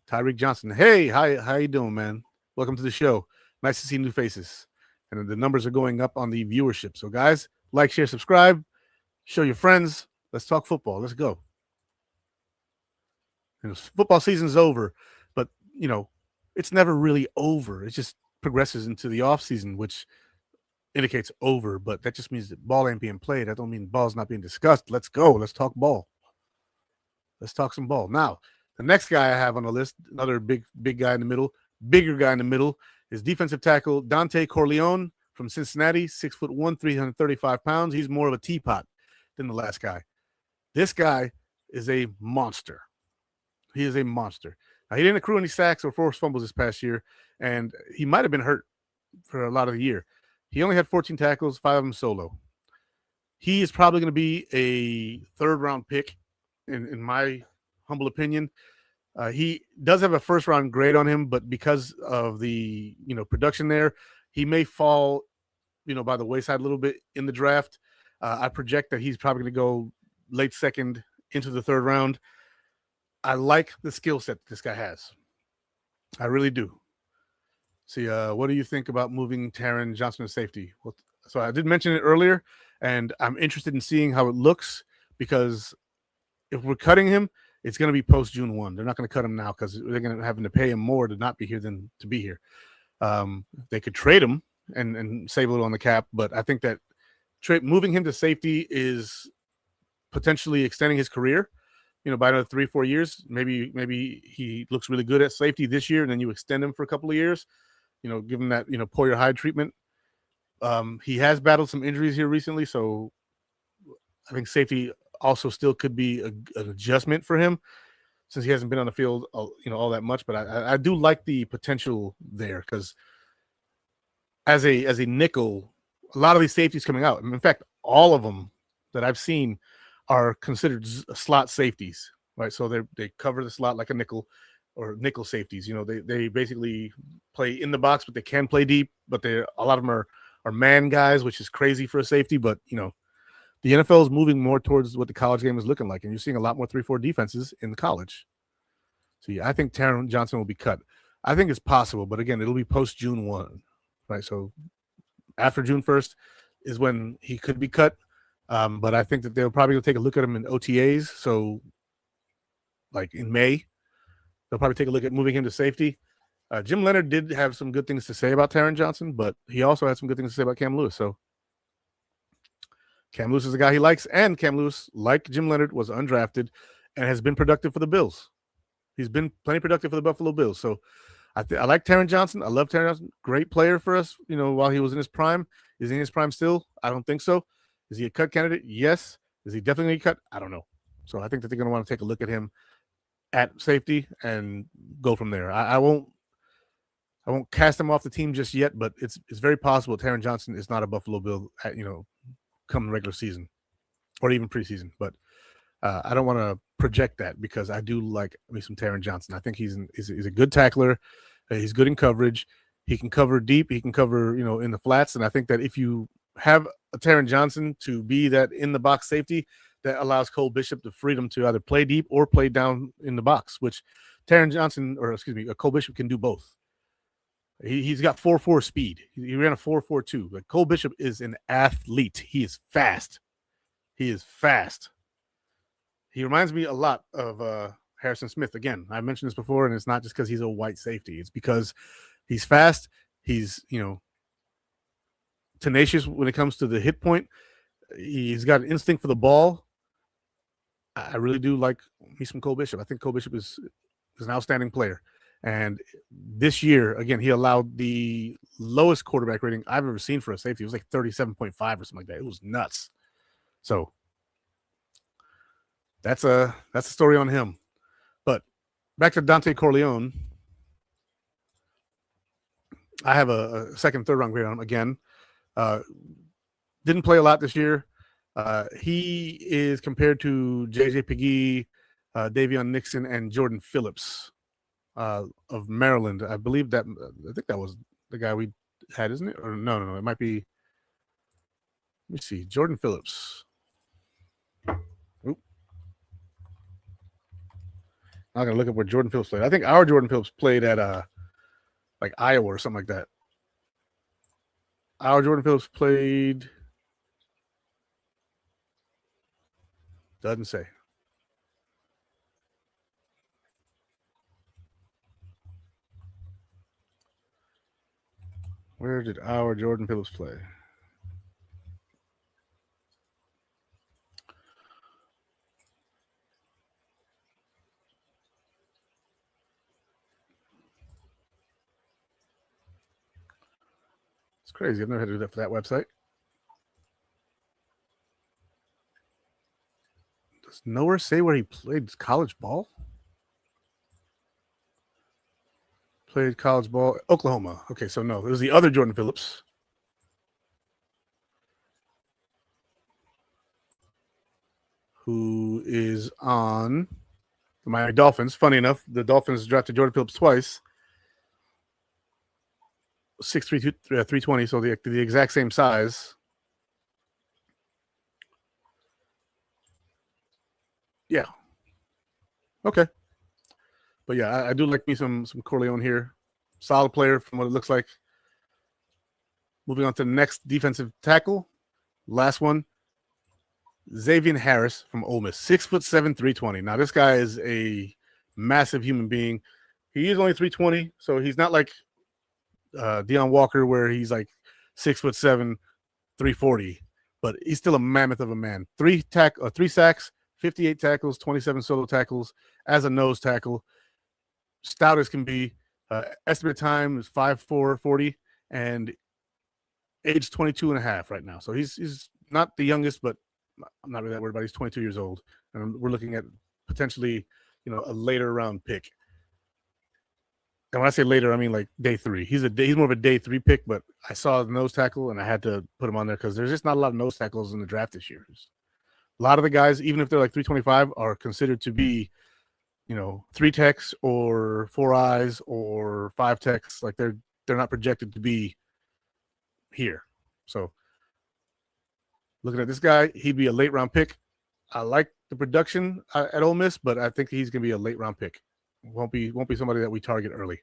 Tyreek Johnson, hey, how you doing, man? Welcome to the show. Nice to see new faces. And the numbers are going up on the viewership. So, guys, like, share, subscribe, show your friends. Let's talk football. Let's go. Football season's over, but, it's never really over. It just progresses into the offseason, which indicates over, but that just means that ball ain't being played. That don't mean ball's not being discussed. Let's go. Let's talk ball. Let's talk some ball. Now, the next guy I have on the list, another bigger guy in the middle, is defensive tackle Dante Corleone from Cincinnati, 6'1", 335 pounds. He's more of a teapot than the last guy. This guy is a monster. He is a monster. Now, he didn't accrue any sacks or forced fumbles this past year, and he might have been hurt for a lot of the year. He only had 14 tackles, 5 of them solo. He is probably going to be a third-round pick, in my humble opinion. He does have a first-round grade on him, but because of the production there, he may fall by the wayside a little bit in the draft. I project that he's probably going to go late second into the third round. I like the skill set this guy has. I really do. See, what do you think about moving Taron Johnson to safety? Well, so I did mention it earlier, and I'm interested in seeing how it looks, because if we're cutting him, it's going to be post June 1. They're not going to cut him now because they're going to having to pay him more to not be here than to be here. They could trade him and save a little on the cap, but I think that moving him to safety is potentially extending his career, by another 3-4 years. Maybe he looks really good at safety this year, and then you extend him for a couple of years, give him that, pull your hide treatment. He has battled some injuries here recently, so I think safety also still could be an adjustment for him, since he hasn't been on the field, all that much. But I do like the potential there, because as a nickel, a lot of these safeties coming out, in fact, all of them that I've seen are considered slot safeties, right? So they cover the slot like a nickel, or nickel safeties. They basically play in the box, but they can play deep. But a lot of them are man guys, which is crazy for a safety. But the NFL is moving more towards what the college game is looking like, and you're seeing a lot more 3-4 defenses in the college. So yeah, I think Taron Johnson will be cut. I think it's possible, but again, it'll be post June 1, right? So after June 1st is when he could be cut. But I think that they'll probably take a look at him in OTAs. So like in May, they'll probably take a look at moving him to safety. Jim Leonard did have some good things to say about Taron Johnson, but he also had some good things to say about Cam Lewis. So Cam Lewis is a guy he likes, and Cam Lewis, like Jim Leonard, was undrafted and has been productive for the Bills. He's been plenty productive for the Buffalo Bills. So I like Taron Johnson. I love Taron Johnson. Great player for us, while he was in his prime. Is he in his prime still? I don't think so. Is he a cut candidate? Yes. Is he definitely cut? I don't know. So I think that they're going to want to take a look at him at safety and go from there. I won't cast him off the team just yet, but it's very possible Taron Johnson is not a Buffalo Bill at, come regular season or even preseason. But I don't want to project that because I do like me some Taron Johnson. I think he's a good tackler. He's good in coverage. He can cover deep. He can cover, in the flats. And I think that if you have a Taron Johnson to be that in the box safety, that allows Cole Bishop the freedom to either play deep or play down in the box, which Cole Bishop can do both. He's got 4.4 speed. He ran a 4.42. Like Cole Bishop is an athlete. He is fast. He reminds me a lot of Harrison Smith. Again, I mentioned this before, and it's not just because he's a white safety. It's because he's fast. He's, tenacious when it comes to the hit point. He's got an instinct for the ball. I really do like me some Cole Bishop. I think Cole Bishop is an outstanding player. And this year, again, he allowed the lowest quarterback rating I've ever seen for a safety. It was like 37.5 or something like that. It was nuts. So that's a story on him. But back to Dante Corleone. I have a second, third round grade on him again. Didn't play a lot this year. He is compared to J.J. Pegee, Davion Nixon, and Jordan Phillips of Maryland. I think that was the guy we had, isn't it? Or no. It might be. Let me see. Jordan Phillips. Oop. I'm gonna look up where Jordan Phillips played. I think our Jordan Phillips played at like Iowa or something like that. Our Jordan Phillips played. Doesn't say. Where did our Jordan Phillips play? It's crazy. I've never had to do that for that website. Does nowhere say where he played college ball? Played college ball, Oklahoma. Okay, so no, it was the other Jordan Phillips. Who is on the Miami Dolphins. Funny enough, the Dolphins drafted Jordan Phillips twice. 6'3", 320, so the exact same size. Yeah. Okay. But yeah, I do like me some Corleone here. Solid player from what it looks like. Moving on to the next defensive tackle. Last one. Xavier Harris from Ole Miss. 6'7", 320. Now, this guy is a massive human being. He is only 320, so he's not like Deion Walker where he's like 6'7", 340. But he's still a mammoth of a man. 3 sacks, 58 tackles, 27 solo tackles as a nose tackle. Stout as can be. Estimate time is 5'4", 40, and age 22 and a half right now. So he's not the youngest, but I'm not really that worried about it. He's 22 years old, and we're looking at potentially, a later round pick. And when I say later, I mean like day 3. He's more of a day 3 pick, but I saw the nose tackle, and I had to put him on there because there's just not a lot of nose tackles in the draft this year. A lot of the guys, even if they're like 325, are considered to be, 3 techs or 4 eyes or 5 techs. Like they're not projected to be here. So looking at this guy, he'd be a late round pick. I like the production at Ole Miss, but I think he's going to be a late round pick. Won't be somebody that we target early.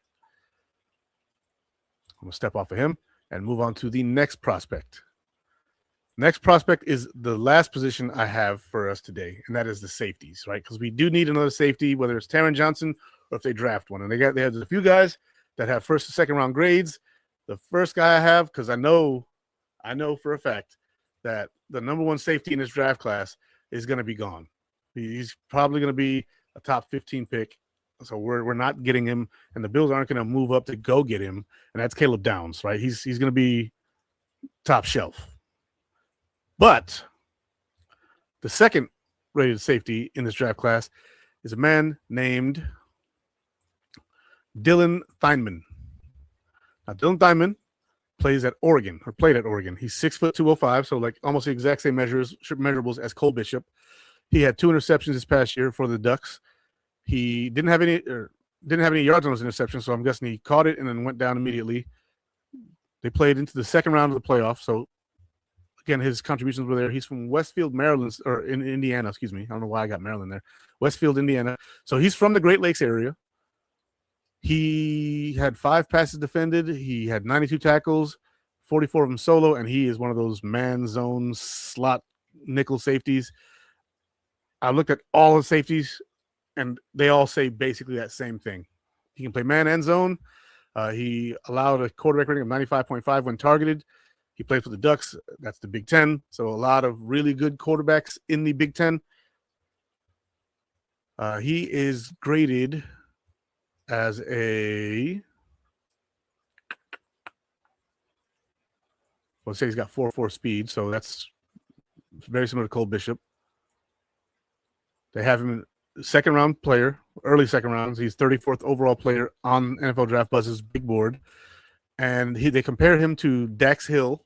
I'm going to step off of him and move on to the next prospect. Next prospect is the last position I have for us today, and that is the safeties, right? Because we do need another safety, whether it's Taron Johnson or if they draft one. And they have a few guys that have first and second round grades. The first guy I have, because I know for a fact that the number one safety in this draft class is going to be gone. He's probably going to be a top 15 pick. So we're not getting him, and the Bills aren't going to move up to go get him, and that's Caleb Downs, right? He's going to be top shelf. But the second rated safety in this draft class is a man named Dylan Theinman. Now, Dylan Theinman played at Oregon. He's 6'2", 205, so like almost the exact same measurables as Cole Bishop. He had 2 interceptions this past year for the Ducks. He didn't have any yards on his interception, so I'm guessing he caught it and then went down immediately. They played into the second round of the playoffs, so again, his contributions were there. He's from Westfield, Maryland, or in Indiana, excuse me. I don't know why I got Maryland there. Westfield, Indiana. So he's from the Great Lakes area. He had 5 passes defended. He had 92 tackles, 44 of them solo, and he is one of those man zone slot nickel safeties. I looked at all the safeties, and they all say basically that same thing. He can play man and zone. He allowed a quarterback rating of 95.5 when targeted. He played for the Ducks. That's the Big Ten. So a lot of really good quarterbacks in the Big Ten. He is graded as a, let's say he's got 4.4 speed. So that's very similar to Cole Bishop. They have him second round player, early second rounds. He's 34th overall player on NFL Draft Buzz's big board. And they compare him to Dax Hill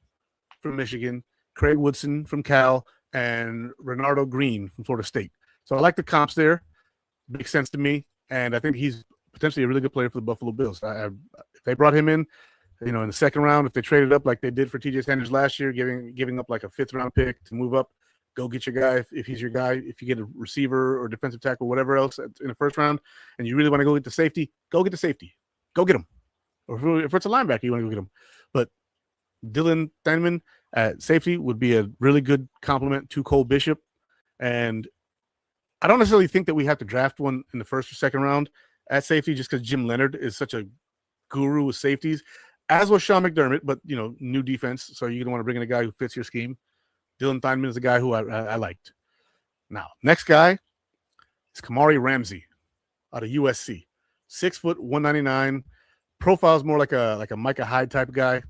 from Michigan, Craig Woodson from Cal, and Renardo Green from Florida State. So I like the comps there. Makes sense to me. And I think he's potentially a really good player for the Buffalo Bills. If they brought him in, in the second round, if they traded up like they did for TJ Sanders last year, giving up like a 5th round pick to move up, go get your guy if he's your guy. If you get a receiver or defensive tackle, whatever else in the first round, and you really want to go get the safety, go get the safety. Go get him. Or if it's a linebacker, you want to go get him. But Dylan Theinman at safety would be a really good compliment to Cole Bishop. And I don't necessarily think that we have to draft one in the first or second round at safety just because Jim Leonard is such a guru with safeties, as was Sean McDermott, but, new defense. So you're going to want to bring in a guy who fits your scheme. Dylan Theinman is a guy who I liked. Now, next guy is Kamari Ramsey out of USC. 6 foot, 199. Profile's more like a Micah Hyde type guy.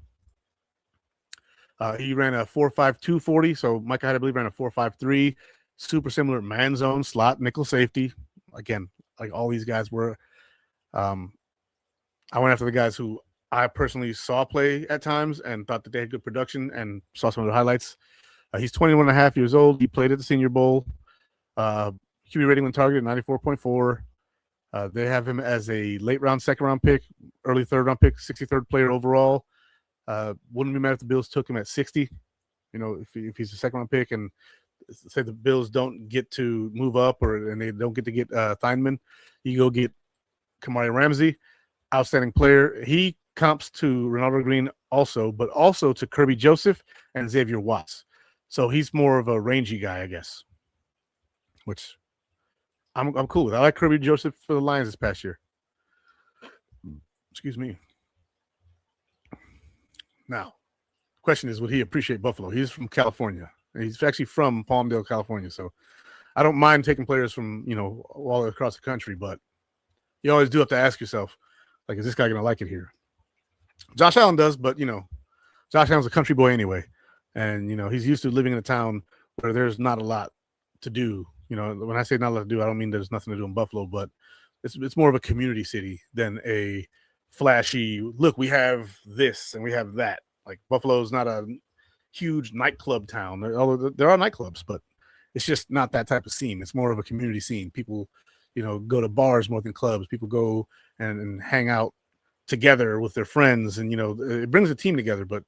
He ran a 4.52 40, so Micah Hyde, I believe, ran a 4.53. Super similar man zone, slot, nickel safety. Again, like all these guys were. I went after the guys who I personally saw play at times and thought that they had good production and saw some of the highlights. He's 21 and a half years old. He played at the Senior Bowl. QB rating when targeted, 94.4. They have him as a late round, second round pick, early third round pick, 63rd player overall. Wouldn't be mad if the Bills took him at 60. If he's a second round pick, and say the Bills don't get to move up and they don't get to get Theinman, you go get Kamari Ramsey, outstanding player. He comps to Renaldo Green also, but also to Kirby Joseph and Xavier Watts. So he's more of a rangy guy, I guess, which I'm cool with. I like Kirby Joseph for the Lions this past year. Excuse me. Now, the question is, would he appreciate Buffalo? He's from California. He's actually from Palmdale, California. So I don't mind taking players from, all across the country, but you always do have to ask yourself, like, is this guy going to like it here? Josh Allen does, but, Josh Allen's a country boy anyway. And, he's used to living in a town where there's not a lot to do. When I say not a lot to do, I don't mean there's nothing to do in Buffalo, but it's more of a community city than a flashy, look, we have this and we have that. Like, Buffalo's not a huge nightclub town. Although there are nightclubs, but it's just not that type of scene. It's more of a community scene. People, go to bars more than clubs. People go and hang out together with their friends, and it brings a team together. But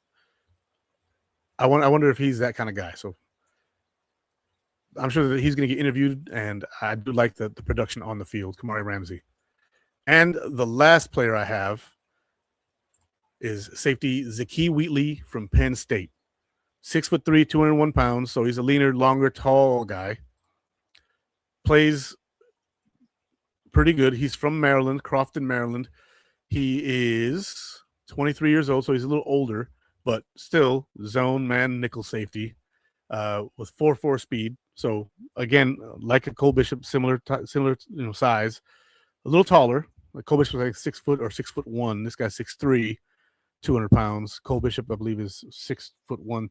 I wonder if he's that kind of guy. So I'm sure that he's going to get interviewed, and I do like the production on the field. Kamari Ramsey. And the last player I have is safety Zakee Wheatley from Penn State. 6'3", 201 pounds. So he's a leaner, longer, tall guy. Plays pretty good. He's from Maryland, Crofton, Maryland. He is 23 years old, so he's a little older, but still zone man, nickel safety. with 4.4 speed. So again, like a Cole Bishop, similar size, a little taller. Like Cole Bishop was like 6 foot or 6'1". This guy's 6'3", 200 pounds. Cole Bishop, I believe, is 6'1",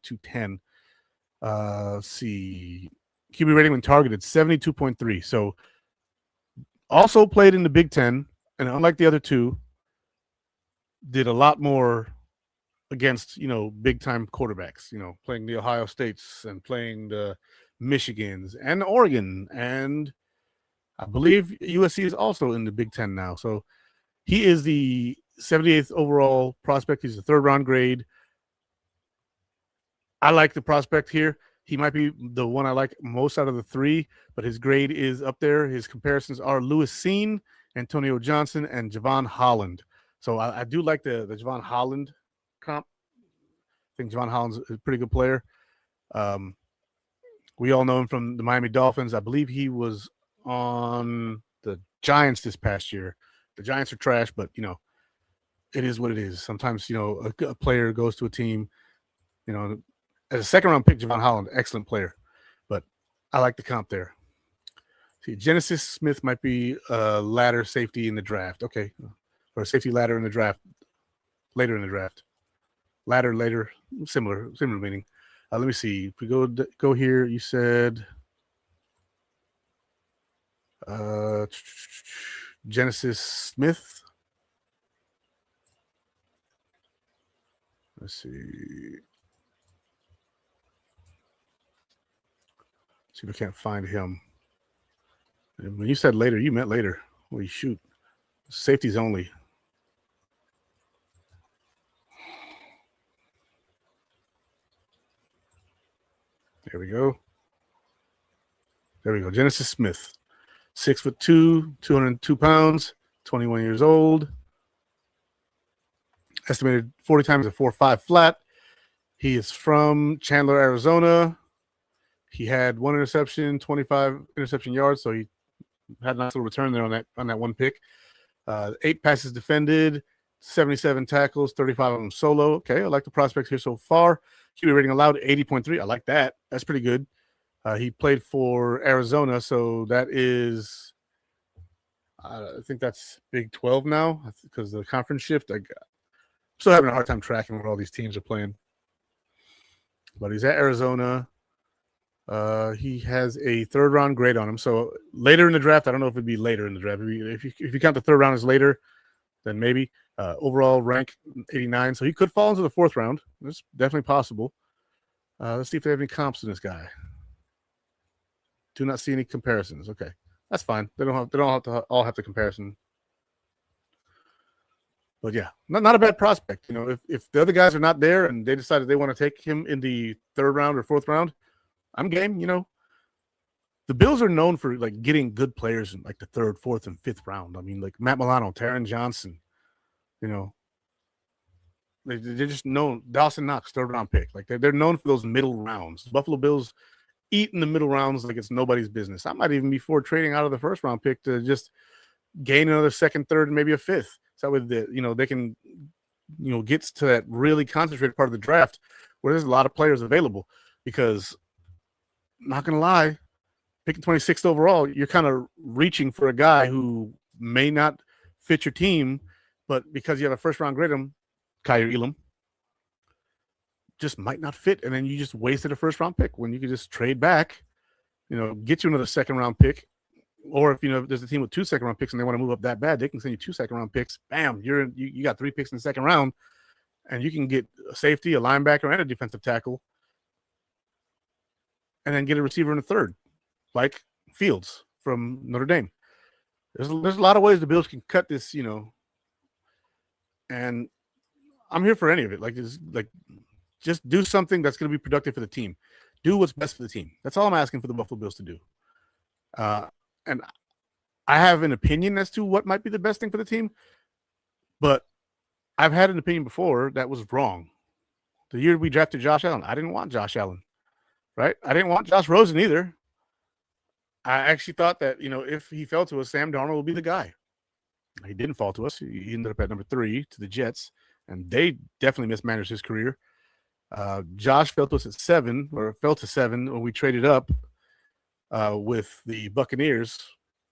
210. Let's see. QB rating when targeted, 72.3. So also played in the Big Ten, and unlike the other two, did a lot more against, big time quarterbacks, playing the Ohio States and playing the Michigans and Oregon. And I believe USC is also in the Big Ten now. So he is the 78th overall prospect. He's a 3rd round grade. I like the prospect here. He might be the one I like most out of the 3, but his grade is up there. His comparisons are Lewis Seen, Antonio Johnson, and Javon Holland. So I do like the Javon Holland comp. I think Javon Holland's a pretty good player. We all know him from the Miami Dolphins. I believe he was on the Giants this past year. The Giants are trash, but, it is what it is. Sometimes, a player goes to a team, as a 2nd round pick, Javon Holland, excellent player. But I like the comp there. See, Genesis Smith might be a ladder safety in the draft. Okay. Or a safety ladder in the draft. Later in the draft. Ladder later. Similar meaning. Let me see. If we go here, you said Genesis Smith. Let's see. See if I can't find him. And when you said later, you meant later. Holy shoot. Safeties only. There we go. Genesis Smith. 6'2", 202 pounds, 21 years old. Estimated 40 times a 4.5 flat. He is from Chandler, Arizona. He had 1 interception, 25 interception yards, so he had a nice little return there on that one pick. 8 passes defended, 77 tackles, 35 of them solo. Okay, I like the prospects here so far. QB rating allowed 80.3. I like that. That's pretty good. He played for Arizona, so that is, I think that's Big 12 now because of the conference shift. I'm still having a hard time tracking what all these teams are playing. But he's at Arizona. He has a 3rd round grade on him. So later in the draft, I don't know if it'd be later in the draft. If you count the 3rd round as later, then maybe. Overall rank 89. So he could fall into the 4th round. That's definitely possible. Let's see if they have any comps in this guy. Do not see any comparisons. Okay, that's fine. They don't have to all have the comparison. But yeah, not a bad prospect. If the other guys are not there and they decided they want to take him in the 3rd round or 4th round, I'm game. The Bills are known for like getting good players in like the 3rd, 4th, and 5th round. I mean, like Matt Milano, Taron Johnson. They're just known. Dawson Knox, 3rd round pick. Like they're known for those middle rounds. Buffalo Bills eat in the middle rounds like it's nobody's business. I might even be for trading out of the 1st round pick to just gain another 2nd, 3rd, and maybe a 5th. So that way they can get to that really concentrated part of the draft where there's a lot of players available. Because I'm not gonna lie, picking 26th overall, you're kind of reaching for a guy who may not fit your team, but because you have a 1st round grade him, Kyer Elam, just might not fit, and then you just wasted a 1st round pick when you could just trade back, get you another 2nd round pick, or if there's a team with 2 2nd round picks and they want to move up that bad, they can send you 2 2nd round picks. Bam, you got 3 picks in the 2nd round, and you can get a safety, a linebacker, and a defensive tackle, and then get a receiver in the 3rd, like Fields from Notre Dame. There's a lot of ways the Bills can cut this, and I'm here for any of it. Just do something that's going to be productive for the team. Do what's best for the team. That's all I'm asking for the Buffalo Bills to do. And I have an opinion as to what might be the best thing for the team, but I've had an opinion before that was wrong. The year we drafted Josh Allen, I didn't want Josh Allen, right? I didn't want Josh Rosen either. I actually thought that, if he fell to us, Sam Darnold would be the guy. He didn't fall to us. He ended up at number 3 to the Jets, and they definitely mismanaged his career. Josh fell to us at 7, or fell to 7 when we traded up with the Buccaneers.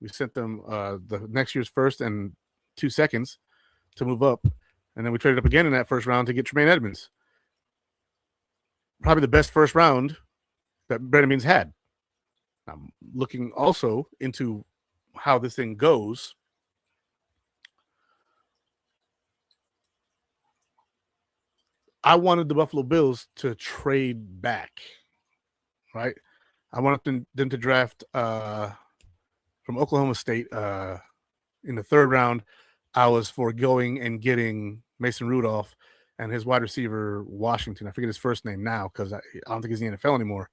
We sent them the next year's first and 2 seconds to move up. And then we traded up again in that first round to get Tremaine Edmonds. Probably the best first round that Brandon Beane's had. I'm looking also into how this thing goes. I wanted the Buffalo Bills to trade back, right? I wanted them to draft from Oklahoma State in the 3rd round. I was for going and getting Mason Rudolph and his wide receiver, Washington. I forget his first name now because I don't think he's in the NFL anymore.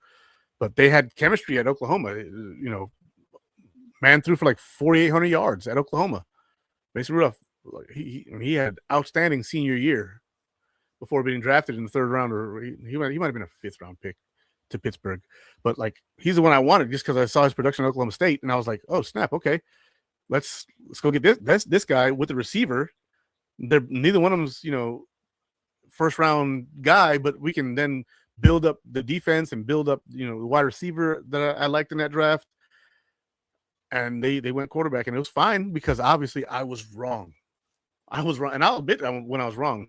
But they had chemistry at Oklahoma. You know, man threw for like 4,800 yards at Oklahoma. Mason Rudolph, he had outstanding senior year before being drafted in the 3rd round, or he might have been a 5th round pick to Pittsburgh. But like, he's the one I wanted just because I saw his production at Oklahoma State, and I was like, oh snap, okay, let's go get this guy with the receiver. Neither one of them's, you know, first round guy, but we can then build up the defense and build up, you know, the wide receiver that I liked in that draft. And they went quarterback, and it was fine because obviously I was wrong. And I'll admit when I was wrong,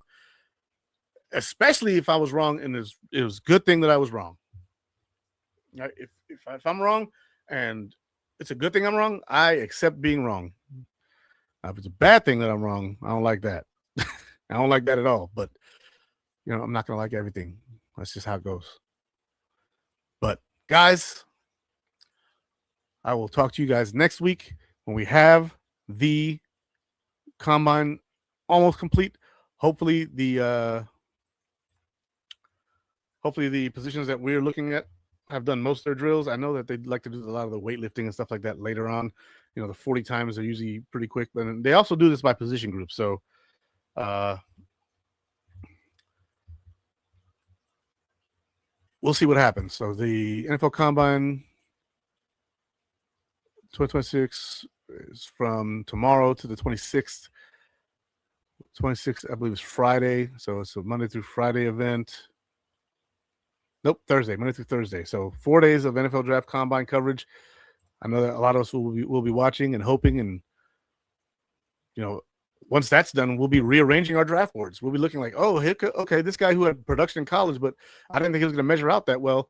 especially if I was wrong, and it was a good thing that I was wrong. If I'm wrong, and it's a good thing I'm wrong, I accept being wrong. If it's a bad thing that I'm wrong, I don't like that. I don't like that at all. But you know, I'm not gonna like everything. That's just how it goes. But guys, I will talk to you guys next week when we have the combine almost complete. Hopefully the positions that we're looking at have done most of their drills. I know that they'd like to do a lot of the weightlifting and stuff like that later on. You know, the 40 times are usually pretty quick, but they also do this by position group. So we'll see what happens. So the NFL Combine 2026 is from tomorrow to the 26th. 26th, I believe, is Friday. So it's a Monday through Friday event. Nope, Thursday, Monday through Thursday. So 4 days of NFL Draft Combine coverage. I know that a lot of us will be watching and hoping, and you know, once that's done, we'll be rearranging our draft boards. We'll be looking like, oh, okay, this guy who had production in college, but I didn't think he was going to measure out that well,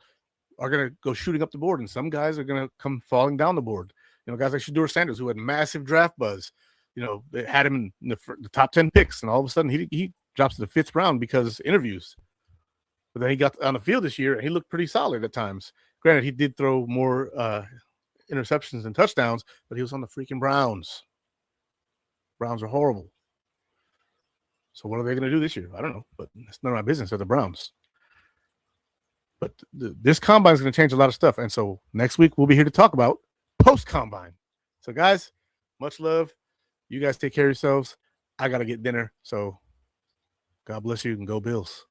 are going to go shooting up the board, and some guys are going to come falling down the board. You know, guys like Shedeur Sanders, who had massive draft buzz. You know, they had him in the top 10 picks, and all of a sudden he drops to the 5th round because interviews. But then he got on the field this year, and he looked pretty solid at times. Granted, he did throw more interceptions and touchdowns, but he was on the freaking Browns. Browns are horrible. So what are they going to do this year? I don't know, but it's none of my business. They're the Browns. But this combine is going to change a lot of stuff. And so next week we'll be here to talk about post-combine. So guys, much love. You guys take care of yourselves. I got to get dinner. So God bless you and go Bills.